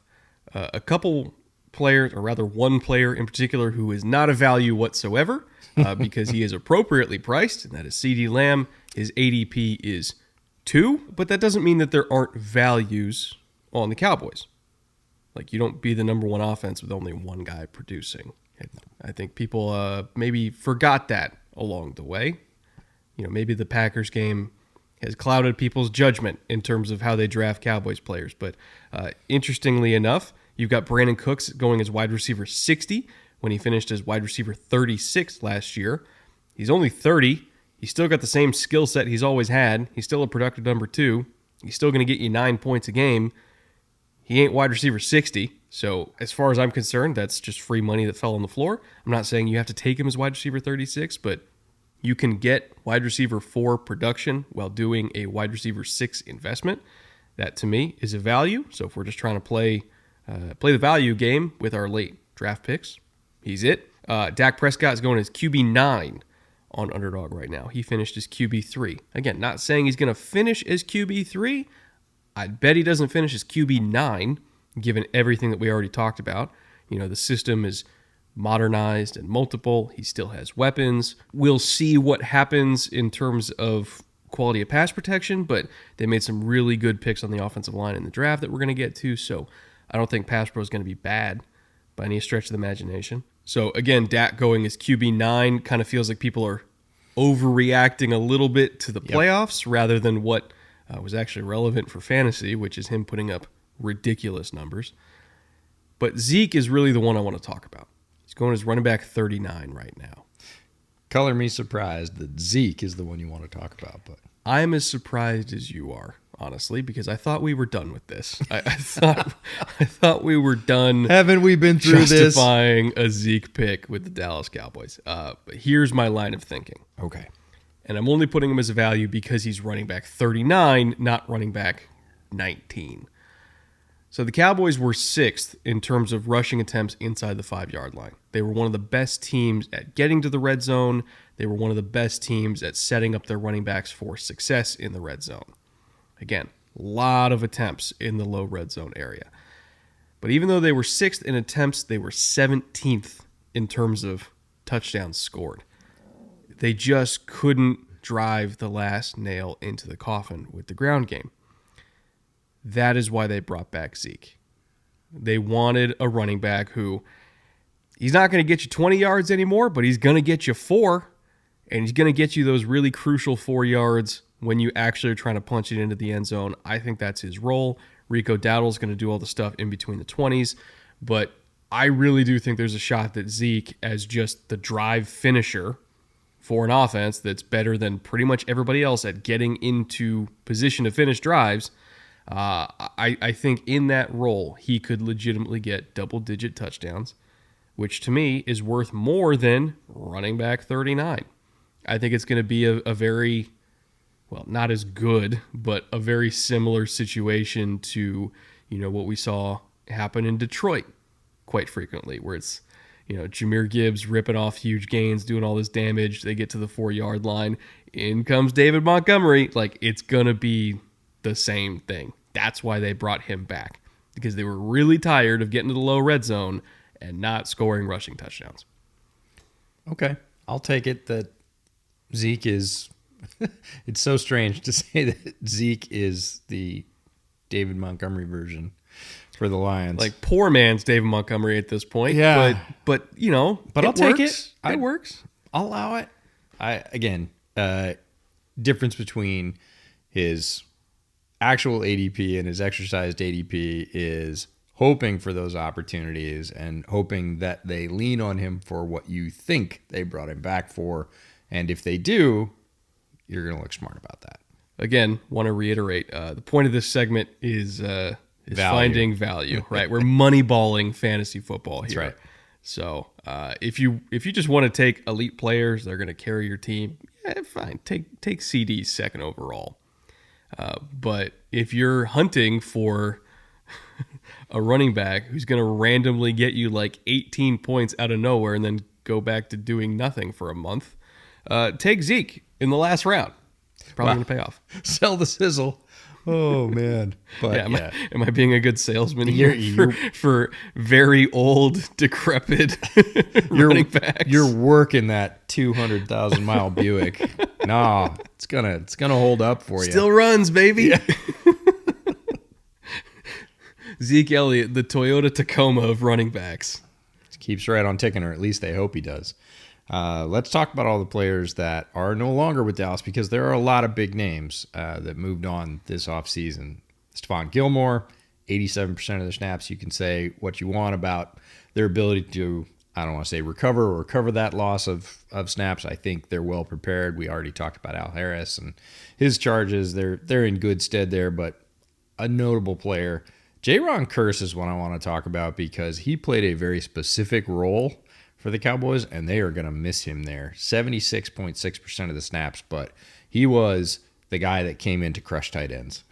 S1: a couple players, or rather one player in particular, who is not a value whatsoever because he is appropriately priced, and that is CeeDee Lamb. His ADP is 2, but that doesn't mean that there aren't values on the Cowboys. Like, you don't be the number one offense with only one guy producing. I think people maybe forgot that along the way. Maybe the Packers game has clouded people's judgment in terms of how they draft Cowboys players. But interestingly enough, you've got Brandon Cooks going as wide receiver 60 when he finished as wide receiver 36 last year. He's only 30. He's still got the same skill set he's always had. He's still a productive number 2. He's still going to get you 9 points a game. He ain't wide receiver 60. So as far as I'm concerned, that's just free money that fell on the floor. I'm not saying you have to take him as wide receiver 36, but you can get wide receiver 4 production while doing a wide receiver 6 investment. That, to me, is a value. So if we're just trying to play the value game with our late draft picks, he's it. Dak Prescott is going as QB9 on Underdog right now. He finished as QB3. Again, not saying he's going to finish as QB3. I bet he doesn't finish as QB9, given everything that we already talked about. The system is modernized and multiple. He still has weapons. We'll see what happens in terms of quality of pass protection, but they made some really good picks on the offensive line in the draft that we're going to get to, so I don't think pass pro is going to be bad by any stretch of the imagination. So again, Dak going as QB9 kind of feels like people are overreacting a little bit to the playoffs rather than what was actually relevant for fantasy, which is him putting up ridiculous numbers. But Zeke is really the one I want to talk about. He's going as running back 39 right now.
S2: Color me surprised that Zeke is the one you want to talk about. But
S1: I'm as surprised as you are, honestly, because I thought we were done with this. I thought we were done.
S2: Haven't we been through
S1: justifying a Zeke pick with the Dallas Cowboys? But here's my line of thinking.
S2: Okay.
S1: And I'm only putting him as a value because he's running back 39, not running back 19. So the Cowboys were 6th in terms of rushing attempts inside the 5-yard line. They were one of the best teams at getting to the red zone. They were one of the best teams at setting up their running backs for success in the red zone. Again, a lot of attempts in the low red zone area. But even though they were 6th in attempts, they were 17th in terms of touchdowns scored. They just couldn't drive the last nail into the coffin with the ground game. That is why they brought back Zeke. They wanted a running back who, he's not going to get you 20 yards anymore, but he's going to get you 4, and he's going to get you those really crucial 4 yards when you actually are trying to punch it into the end zone. I think that's his role. Rico Dowdle's going to do all the stuff in between the 20s, but I really do think there's a shot that Zeke, as just the drive finisher for an offense that's better than pretty much everybody else at getting into position to finish drives, I think in that role, he could legitimately get double-digit touchdowns, which to me is worth more than running back 39. I think it's going to be a very, well, not as good, but a very similar situation to, what we saw happen in Detroit quite frequently, where it's, Jahmyr Gibbs ripping off huge gains, doing all this damage. They get to the 4-yard line. In comes David Montgomery. Like, it's going to be the same thing. That's why they brought him back, because they were really tired of getting to the low red zone and not scoring rushing touchdowns.
S2: Okay. I'll take it that Zeke is it's so strange to say that Zeke is the David Montgomery version for the Lions.
S1: Like, poor man's David Montgomery at this point.
S2: Yeah.
S1: But
S2: I'll take it.
S1: It works.
S2: I'll allow it. Difference between his actual ADP and his exercised ADP is hoping for those opportunities and hoping that they lean on him for what you think they brought him back for. And if they do, you're going to look smart about that.
S1: Again, want to reiterate, the point of this segment is finding value, right? We're moneyballing fantasy football here.
S2: That's right.
S1: So if you just want to take elite players, they're going to carry your team, fine. Take CD second overall. But if you're hunting for a running back who's going to randomly get you like 18 points out of nowhere and then go back to doing nothing for a month, take Zeke in the last round. Probably going to pay off.
S2: Sell the sizzle. Oh, man. But
S1: am I being a good salesman here for very old, decrepit running backs?
S2: You're working that 200,000 mile Buick. No, it's gonna hold up for you.
S1: Still runs, baby. Yeah. Zeke Elliott, the Toyota Tacoma of running backs.
S2: Keeps right on ticking, or at least they hope he does. Let's talk about all the players that are no longer with Dallas, because there are a lot of big names that moved on this offseason. Stephon Gilmore, 87% of the snaps. You can say what you want about their ability to, I don't want to say recover or cover that loss of snaps. I think they're well prepared. We already talked about Al Harris and his charges. They're in good stead there, but a notable player. Jaron Kearse is what I want to talk about, because he played a very specific role for the Cowboys, and they are going to miss him there. 76.6% of the snaps, but he was the guy that came in to crush tight ends.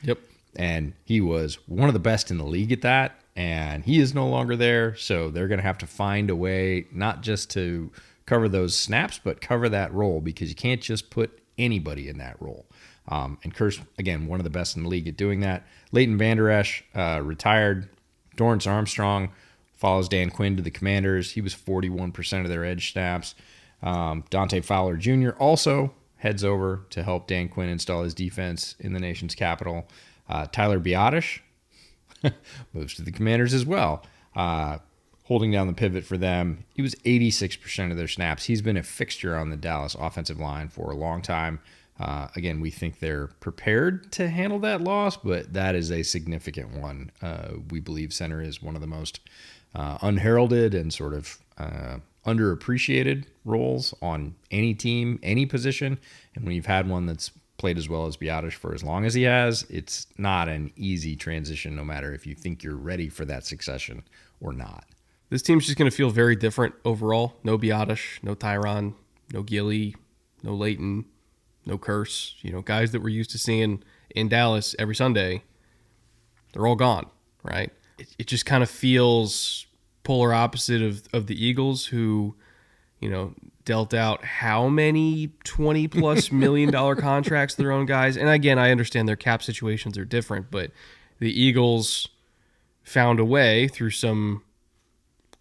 S1: Yep.
S2: And he was one of the best in the league at that, and he is no longer there, so they're going to have to find a way not just to cover those snaps, but cover that role, because you can't just put anybody in that role. And Kearse, again, one of the best in the league at doing that. Leighton Vander Esch retired. Dorrance Armstrong follows Dan Quinn to the Commanders. He was 41% of their edge snaps. Dante Fowler Jr. also heads over to help Dan Quinn install his defense in the nation's capital. Tyler Biadasz moves to the Commanders as well, holding down the pivot for them. He was 86% of their snaps. He's been a fixture on the Dallas offensive line for a long time. Again, we think they're prepared to handle that loss, but that is a significant one. We believe center is one of the most unheralded and sort of underappreciated roles on any team, any position. And when you've had one that's played as well as Biadasz for as long as he has, it's not an easy transition, no matter if you think you're ready for that succession or not.
S1: This team's just going to feel very different overall. No Biadasz, no Tyron, no Gilly, no Leighton, no Kearse. Guys that we're used to seeing in Dallas every Sunday, they're all gone, right? It just kind of feels polar opposite of the Eagles, who, dealt out how many $20+ million contracts to their own guys. And again, I understand their cap situations are different, but the Eagles found a way through some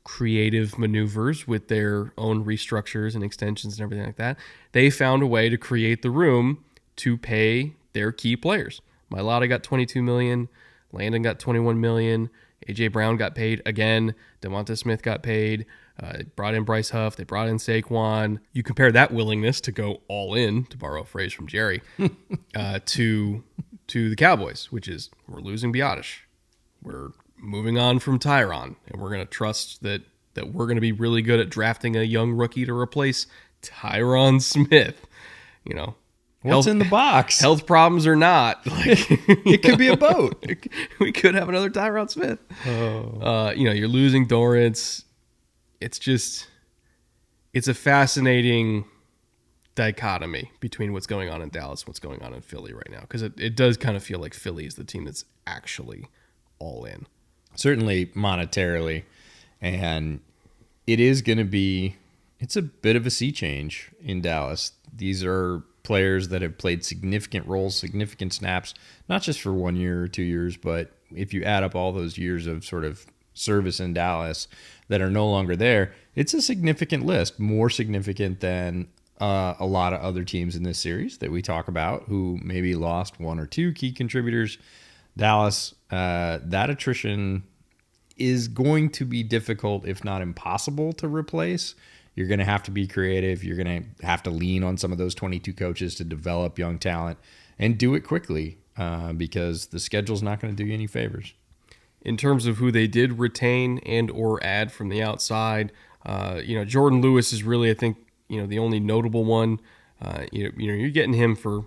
S1: creative maneuvers with their own restructures and extensions and everything like that. They found a way to create the room to pay their key players. Mailata got $22 million. Landon got $21 million. A.J. Brown got paid again. Devonta Smith got paid. Brought in Bryce Huff. They brought in Saquon. You compare that willingness to go all in, to borrow a phrase from Jerry, to the Cowboys, which is, we're losing Biadasz. We're moving on from Tyron, and we're going to trust that we're going to be really good at drafting a young rookie to replace Tyron Smith.
S2: What's in the box?
S1: Health problems or not, like,
S2: It could be a boat.
S1: We could have another Tyron Smith. You're losing Dorrance. It's a fascinating dichotomy between what's going on in Dallas and what's going on in Philly right now, because it does kind of feel like Philly is the team that's actually all in.
S2: Certainly monetarily, and it is going to be, it's a bit of a sea change in Dallas. These are players that have played significant roles, significant snaps, not just for 1 year or 2 years, but if you add up all those years of sort of service in Dallas that are no longer there, it's a significant list, more significant than a lot of other teams in this series that we talk about who maybe lost one or two key contributors. Dallas, that attrition is going to be difficult, if not impossible, to replace. You're going to have to be creative. You're going to have to lean on some of those 22 coaches to develop young talent and do it quickly because the schedule's not going to do you any favors.
S1: In terms of who they did retain and or add from the outside, Jordan Lewis is really, I think, the only notable one. You're getting him for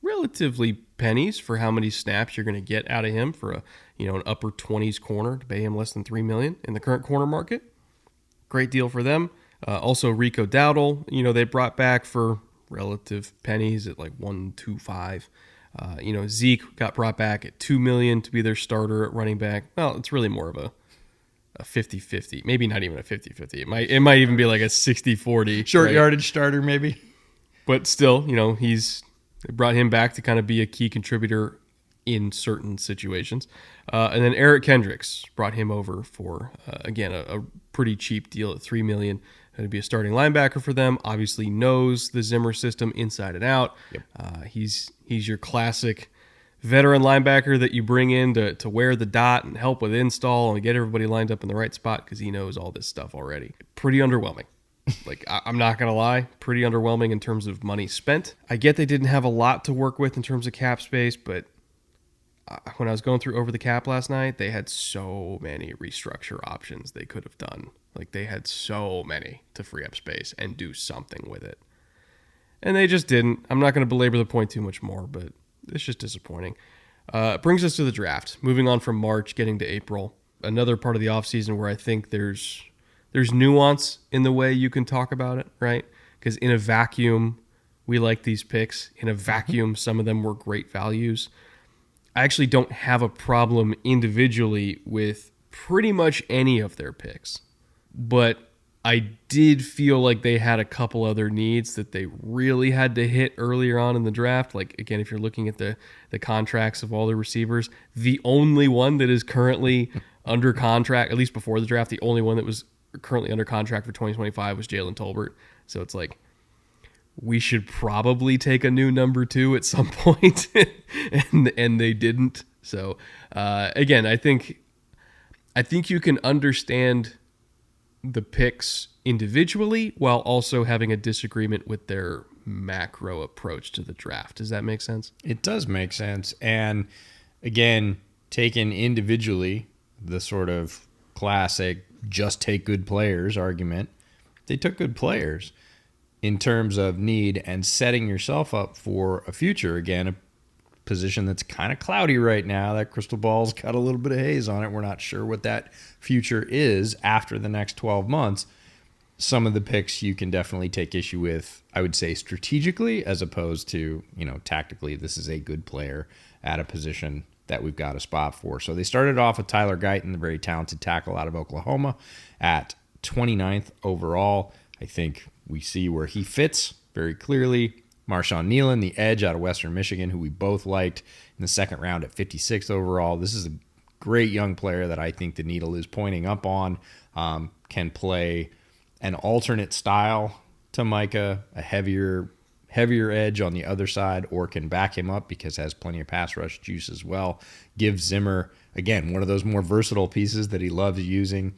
S1: relatively pennies for how many snaps you're going to get out of him for an upper 20s corner to pay him less than $3 million in the current corner market. Great deal for them. Also, Rico Dowdle, they brought back for relative pennies at like $1.25. Zeke got brought back at $2 million to be their starter at running back. Well, it's really more of a 50-50, maybe not even a 50-50. It might even be like a 60-40
S2: short yardage starter, maybe.
S1: But still, they brought him back to kind of be a key contributor in certain situations. And then Eric Kendricks brought him over for, again, a pretty cheap deal at $3 million to be a starting linebacker for them. Obviously knows the Zimmer system inside and out. Yep. He's your classic veteran linebacker that you bring in to wear the dot and help with install and get everybody lined up in the right spot because he knows all this stuff already. Pretty underwhelming. I'm not going to lie, pretty underwhelming in terms of money spent. I get they didn't have a lot to work with in terms of cap space, but when I was going through over the cap last night, they had so many restructure options they could have done. They had so many to free up space and do something with it. And they just didn't. I'm not going to belabor the point too much more, but it's just disappointing. It brings us to the draft. Moving on from March, getting to April. Another part of the offseason where I think there's nuance in the way you can talk about it, right? Because in a vacuum, we like these picks. In a vacuum, some of them were great values. I actually don't have a problem individually with pretty much any of their picks. But I did feel like they had a couple other needs that they really had to hit earlier on in the draft. Again, if you're looking at the contracts of all the receivers, the only one that is currently under contract, at least before the draft, the only one that was currently under contract for 2025 was Jalen Tolbert. So it's like, we should probably take a new number 2 at some point, and they didn't. So again, I think you can understand the picks individually while also having a disagreement with their macro approach to the draft. Does that make sense?
S2: It does make sense. And again, taken individually, the sort of classic just take good players argument, they took good players in terms of need and setting yourself up for a future. Again, a position that's kind of cloudy right now. That crystal ball's got a little bit of haze on it. We're not sure what that future is after the next 12 months. Some of the picks you can definitely take issue with, I would say strategically, as opposed to, tactically, this is a good player at a position that we've got a spot for. So they started off with Tyler Guyton, the very talented tackle out of Oklahoma, at 29th overall. I think we see where he fits very clearly. Marshawn Nealon, the edge out of Western Michigan, who we both liked in the second round at 56th overall. This is a great young player that I think the needle is pointing up on. Can play an alternate style to Micah, a heavier edge on the other side, or can back him up because has plenty of pass rush juice as well. Give Zimmer, again, one of those more versatile pieces that he loves using.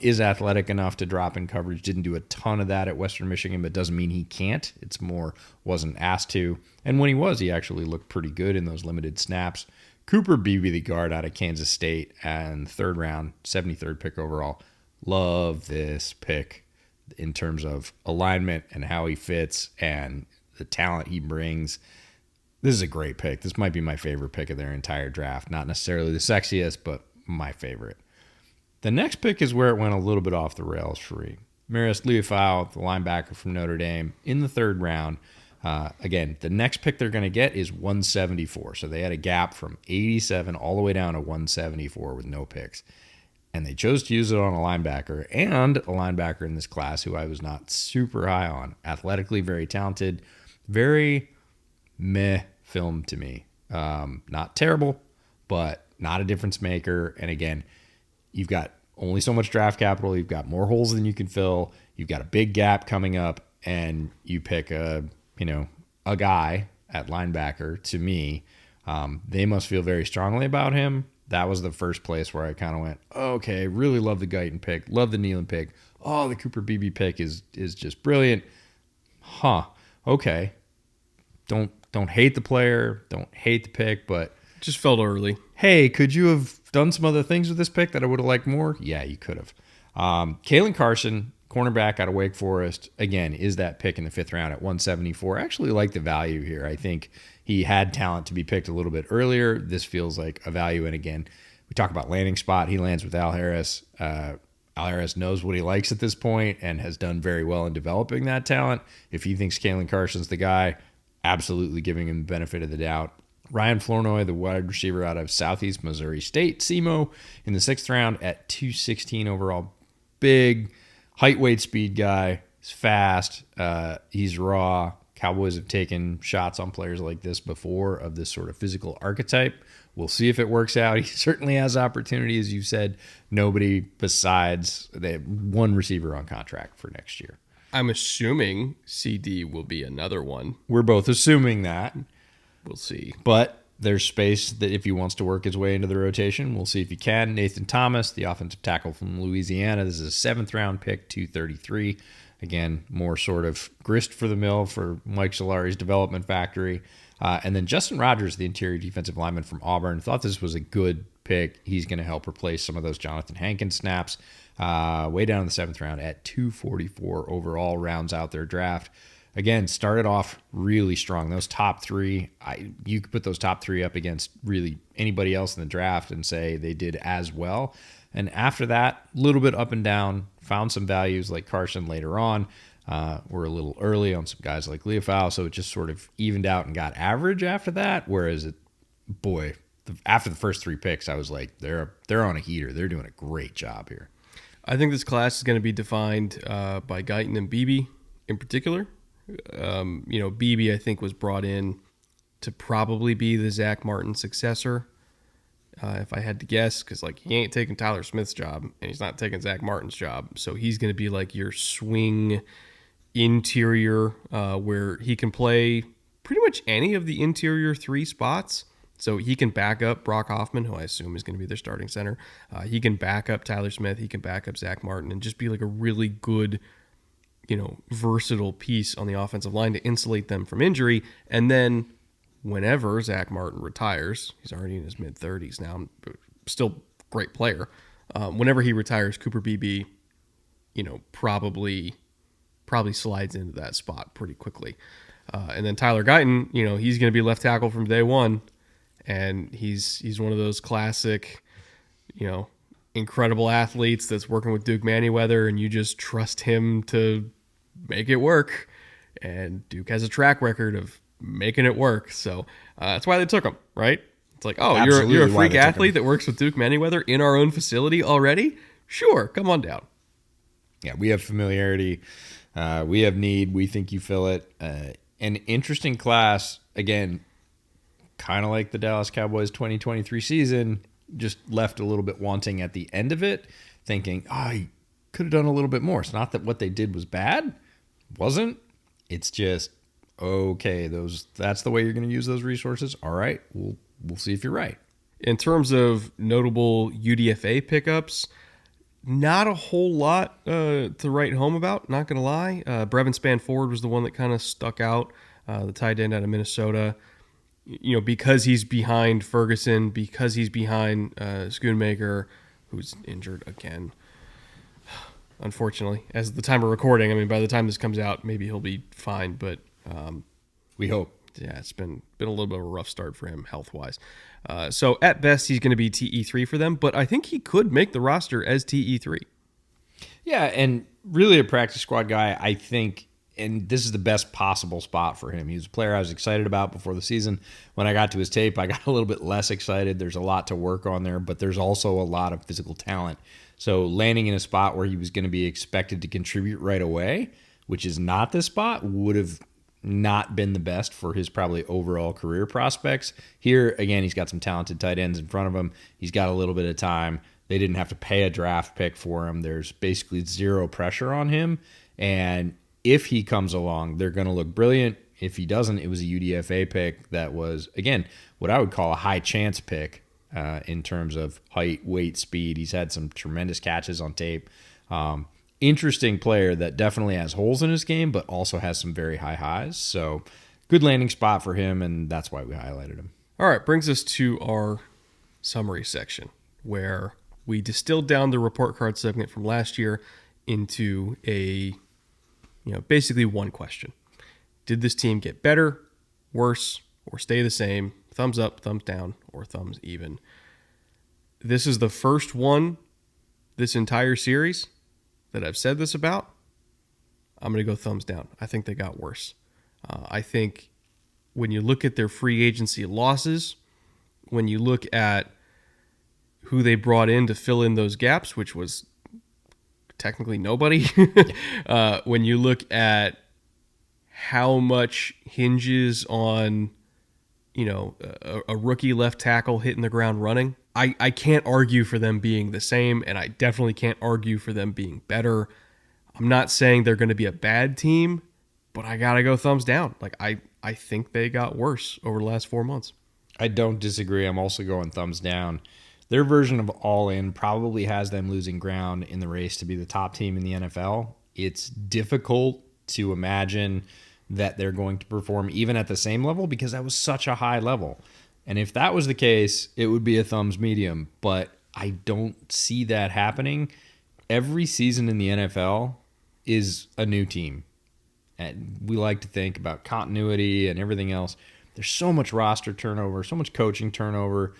S2: Is athletic enough to drop in coverage. Didn't do a ton of that at Western Michigan, but doesn't mean he can't. It's more wasn't asked to. And when he was, he actually looked pretty good in those limited snaps. Cooper Beebe, the guard out of Kansas State, and third round, 73rd pick overall. Love this pick in terms of alignment and how he fits and the talent he brings. This is a great pick. This might be my favorite pick of their entire draft. Not necessarily the sexiest, but my favorite. The next pick is where it went a little bit off the rails for me. Marius Liufau, the linebacker from Notre Dame, in the third round. Again, the next pick they're going to get is 174. So they had a gap from 87 all the way down to 174 with no picks. And they chose to use it on a linebacker, and a linebacker in this class who I was not super high on. Athletically very talented, very meh film to me. Not terrible, but not a difference maker. And again, you've got only so much draft capital. You've got more holes than you can fill. You've got a big gap coming up, and you pick a guy at linebacker. To me, they must feel very strongly about him. That was the first place where I kind of went, okay, really love the Guyton pick, love the Nealon pick. Oh, the Cooper Beebe pick is just brilliant. Okay. Don't hate the player, don't hate the pick, but
S1: just felt early.
S2: Hey, could you have done some other things with this pick that I would have liked more? Yeah, you could have. Kalen Carson, cornerback out of Wake Forest, again, is that pick in the fifth round at 174. I actually like the value here. I think he had talent to be picked a little bit earlier. This feels like a value. And again, we talk about landing spot. He lands with Al Harris. Al Harris knows what he likes at this point and has done very well in developing that talent. If he thinks Kalen Carson's the guy, absolutely giving him the benefit of the doubt. Ryan Flournoy, the wide receiver out of Southeast Missouri State, SEMO, in the sixth round at 216 overall. Big, height, weight, speed guy. He's fast. He's raw. Cowboys have taken shots on players like this before of this sort of physical archetype. We'll see if it works out. He certainly has opportunity, as you said. Nobody besides one receiver on contract for next year.
S1: I'm assuming CD will be another one.
S2: We're both assuming that.
S1: We'll see.
S2: But there's space that if he wants to work his way into the rotation, we'll see if he can. Nathan Thomas, the offensive tackle from Louisiana. This is a seventh round pick, 233. Again, more sort of grist for the mill for Mike Solari's development factory. And then Justin Rogers, the interior defensive lineman from Auburn, thought this was a good pick. He's going to help replace some of those Jonathan Hankins snaps. Way down in the seventh round at 244 overall, rounds out their draft. Again, started off really strong. Those top three, you could put those top three up against really anybody else in the draft and say they did as well. And after that, a little bit up and down, found some values like Carson later on. We're a little early on some guys like Liufau, so it just sort of evened out and got average after that. Whereas, after the first three picks, I was like, they're on a heater. They're doing a great job here.
S1: I think this class is going to be defined by Guyton and Beebe in particular. Beebe, I think, was brought in to probably be the Zach Martin successor. If I had to guess, because he ain't taking Tyler Smith's job and he's not taking Zach Martin's job. So he's going to be like your swing interior where he can play pretty much any of the interior three spots. So he can back up Brock Hoffman, who I assume is going to be their starting center. He can back up Tyler Smith. He can back up Zach Martin and just be like a really good, versatile piece on the offensive line to insulate them from injury. And then whenever Zach Martin retires, he's already in his mid-30s now, still great player. Whenever he retires, Cooper Beebe, probably slides into that spot pretty quickly. And then Tyler Guyton, he's going to be left tackle from day one, and he's one of those classic, incredible athletes that's working with Duke Manyweather, and you just trust him to make it work. And Duke has a track record of making it work, so that's why they took him, right? It's like, oh, you're a freak athlete that works with Duke Manyweather in our own facility already? Sure, come on down.
S2: Yeah, we have familiarity. We have need. We think you fill it. An interesting class, again, kind of like the Dallas Cowboys 2023 season, just left a little bit wanting at the end of it, thinking, he could have done a little bit more. It's not that what they did was bad. Wasn't. It's just, okay, that's the way you're going to use those resources. All right, we'll see if you're right.
S1: In terms of notable UDFA pickups, not a whole lot to write home about, not going to lie. Brevin Spanford was the one that kind of stuck out, the tight end out of Minnesota. Because he's behind Ferguson, because he's behind Schoonmaker, who's injured again. Unfortunately, as of the time of recording, by the time this comes out, maybe he'll be fine, but
S2: We hope.
S1: Yeah, it's been a little bit of a rough start for him health-wise. So at best, he's going to be TE3 for them, but I think he could make the roster as TE3.
S2: Yeah, and really a practice squad guy, I think, and this is the best possible spot for him. He was a player I was excited about before the season. When I got to his tape, I got a little bit less excited. There's a lot to work on there, but there's also a lot of physical talent. So landing in a spot where he was going to be expected to contribute right away, which is not this spot, would have not been the best for his probably overall career prospects. Here, again, he's got some talented tight ends in front of him. He's got a little bit of time. They didn't have to pay a draft pick for him. There's basically zero pressure on him. And if he comes along, they're going to look brilliant. If he doesn't, it was a UDFA pick that was, again, what I would call a high chance pick in terms of height, weight, speed. He's had some tremendous catches on tape. Interesting player that definitely has holes in his game, but also has some very high highs. So good landing spot for him, and that's why we highlighted him.
S1: All right, brings us to our summary section, where we distilled down the report card segment from last year into basically one question. Did this team get better, worse, or stay the same? Thumbs up, thumbs down, or thumbs even? This is the first one this entire series that I've said this about. I'm going to go thumbs down. I think they got worse. I think when you look at their free agency losses, when you look at who they brought in to fill in those gaps, which was technically nobody, when you look at how much hinges on, a rookie left tackle hitting the ground running, I can't argue for them being the same, and I definitely can't argue for them being better. I'm not saying they're going to be a bad team, but I got to go thumbs down. Like, I think they got worse over the last 4 months.
S2: I don't disagree. I'm also going thumbs down. Their version of all in probably has them losing ground in the race to be the top team in the NFL. It's difficult to imagine that they're going to perform even at the same level because that was such a high level. And if that was the case, it would be a thumbs medium, but I don't see that happening. Every season in the NFL is a new team. And we like to think about continuity and everything else. There's so much roster turnover, so much coaching turnover.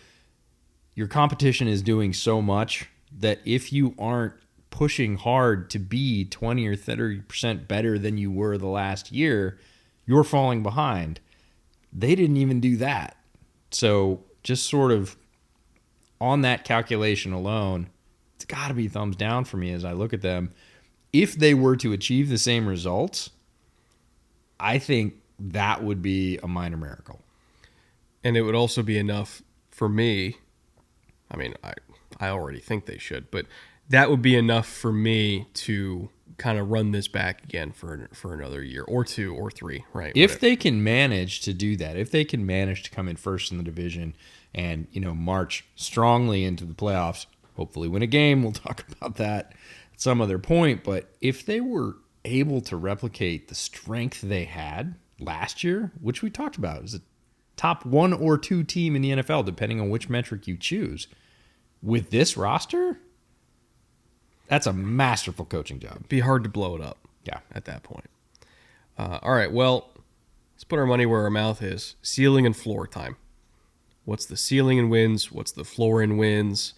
S2: Your competition is doing so much that if you aren't pushing hard to be 20 or 30% better than you were the last year, you're falling behind. They didn't even do that. So just sort of on that calculation alone, it's got to be thumbs down for me as I look at them. If they were to achieve the same results, I think that would be a minor miracle.
S1: And it would also be enough for me. I mean, I already think they should, but that would be enough for me to kind of run this back again for another year or two or three, right?
S2: If they can manage to do that, if they can manage to come in first in the division and, march strongly into the playoffs, hopefully win a game, we'll talk about that at some other point, but if they were able to replicate the strength they had last year, which we talked about, is a top 1 or 2 team in the NFL, depending on which metric you choose, with this roster, that's a masterful coaching job.
S1: It'd be hard to blow it up.
S2: Yeah,
S1: at that point. All right, well, let's put our money where our mouth is. Ceiling and floor time. What's the ceiling in wins? What's the floor in wins?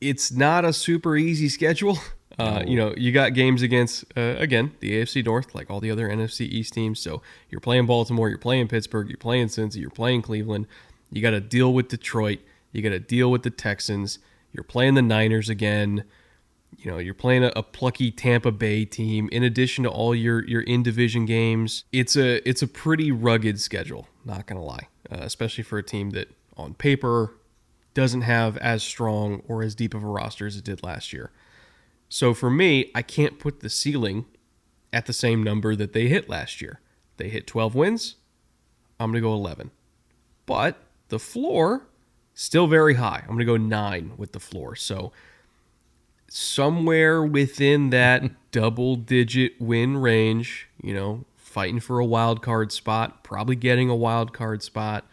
S1: It's not a super easy schedule.
S2: No.
S1: You got games against, again, the AFC North, like all the other NFC East teams. So you're playing Baltimore, you're playing Pittsburgh, you're playing Cincy, you're playing Cleveland. You got to deal with Detroit. You got to deal with the Texans. You're playing the Niners again. You're playing a plucky Tampa Bay team. In addition to all your in-division games, it's a pretty rugged schedule. Not gonna lie, especially for a team that on paper doesn't have as strong or as deep of a roster as it did last year. So for me, I can't put the ceiling at the same number that they hit last year. They hit 12 wins. I'm gonna go 11, but the floor still very high. I'm gonna go 9 with the floor. So somewhere within that double-digit win range, fighting for a wild card spot, probably getting a wild card spot,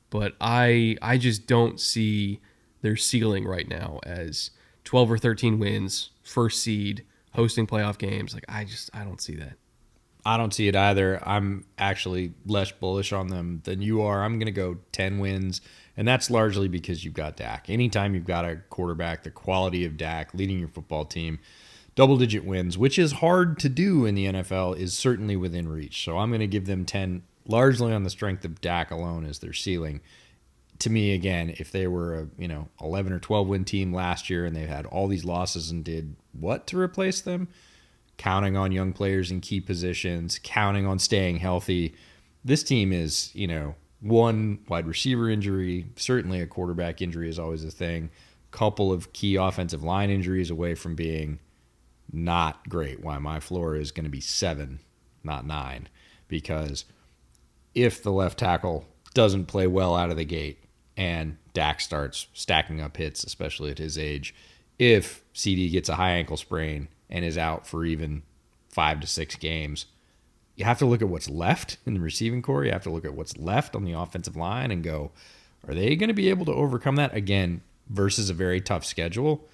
S1: but I just don't see their ceiling right now as 12 or 13 wins, first seed, hosting playoff games. Like I don't see that.
S2: I don't see it either. I'm actually less bullish on them than you are. I'm going to go 10 wins, and that's largely because you've got Dak. Anytime you've got a quarterback, the quality of Dak leading your football team, double-digit wins, which is hard to do in the NFL, is certainly within reach. So I'm going to give them 10, largely on the strength of Dak alone as their ceiling. To me, again, if they were a 11 or 12 win team last year and they had all these losses and did what to replace them, counting on young players in key positions, counting on staying healthy, this team is, one wide receiver injury, certainly a quarterback injury is always a thing, couple of key offensive line injuries away from being not great. Why my floor is going to be 7, not 9, because if the left tackle doesn't play well out of the gate and Dak starts stacking up hits, especially at his age, if CD gets a high ankle sprain and is out for even 5 to 6 games, you have to look at what's left in the receiving core. You have to look at what's left on the offensive line and go, are they going to be able to overcome that again versus a very tough schedule?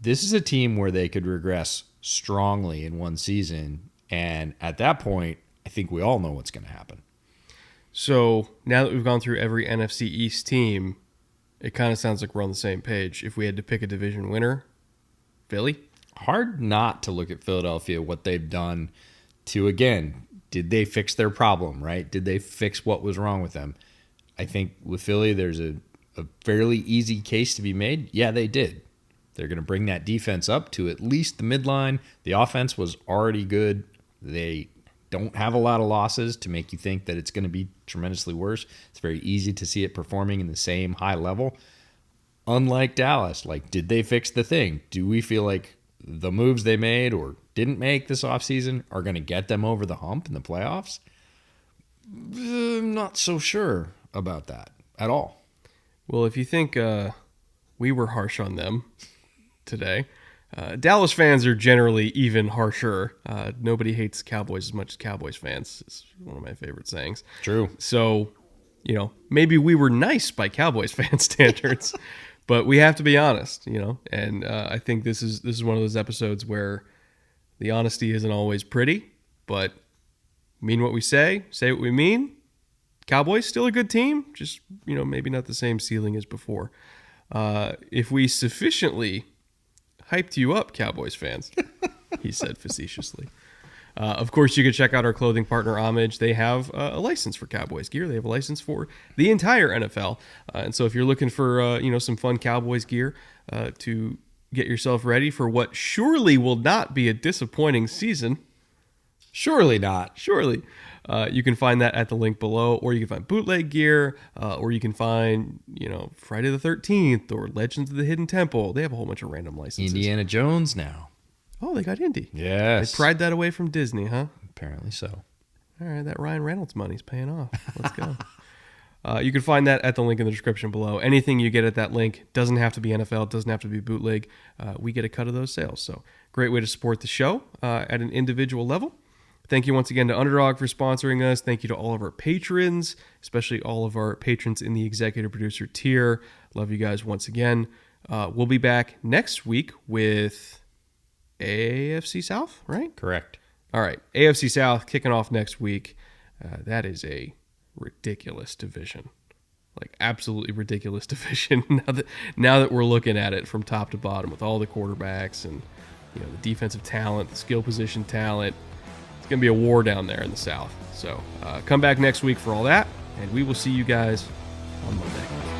S2: This is a team where they could regress strongly in one season. And at that point, I think we all know what's going to happen.
S1: So now that we've gone through every NFC East team, it kind of sounds like we're on the same page. If we had to pick a division winner, Philly?
S2: Hard not to look at Philadelphia, what they've done to, again, did they fix their problem, right? Did they fix what was wrong with them? I think with Philly, there's a fairly easy case to be made. Yeah, they did. They're going to bring that defense up to at least the midline. The offense was already good. They don't have a lot of losses to make you think that it's going to be tremendously worse. It's very easy to see it performing in the same high level. Unlike Dallas, did they fix the thing? Do we feel like the moves they made or didn't make this offseason are going to get them over the hump in the playoffs? I'm not so sure about that at all.
S1: Well, if you think we were harsh on them today, Dallas fans are generally even harsher. Nobody hates Cowboys as much as Cowboys fans. It's one of my favorite sayings.
S2: True.
S1: So, maybe we were nice by Cowboys fan standards, but we have to be honest, And I think this is one of those episodes where the honesty isn't always pretty, but mean what we say what we mean. Cowboys still a good team, just maybe not the same ceiling as before. If we sufficiently hyped you up, Cowboys fans, he said facetiously. Of course, you can check out our clothing partner, Homage. They have a license for Cowboys gear. They have a license for the entire NFL. And so if you're looking for some fun Cowboys gear to get yourself ready for what surely will not be a disappointing season.
S2: Surely not.
S1: Surely. You can find that at the link below, or you can find bootleg gear, or you can find, Friday the 13th or Legends of the Hidden Temple. They have a whole bunch of random licenses.
S2: Indiana Jones now.
S1: Oh, they got Indy.
S2: Yes.
S1: They pried that away from Disney, huh?
S2: Apparently so.
S1: All right, that Ryan Reynolds money's paying off. Let's go. You can find that at the link in the description below. Anything you get at that link doesn't have to be NFL, doesn't have to be bootleg. We get a cut of those sales. So great way to support the show at an individual level. Thank you once again to Underdog for sponsoring us. Thank you to all of our patrons, especially all of our patrons in the executive producer tier. Love you guys once again. We'll be back next week with AFC South, right?
S2: Correct.
S1: All right. AFC South kicking off next week. That is a ridiculous division. Absolutely ridiculous division now that we're looking at it from top to bottom with all the quarterbacks and the defensive talent, the skill position talent. It's going to be a war down there in the South. So come back next week for all that, and we will see you guys on Monday.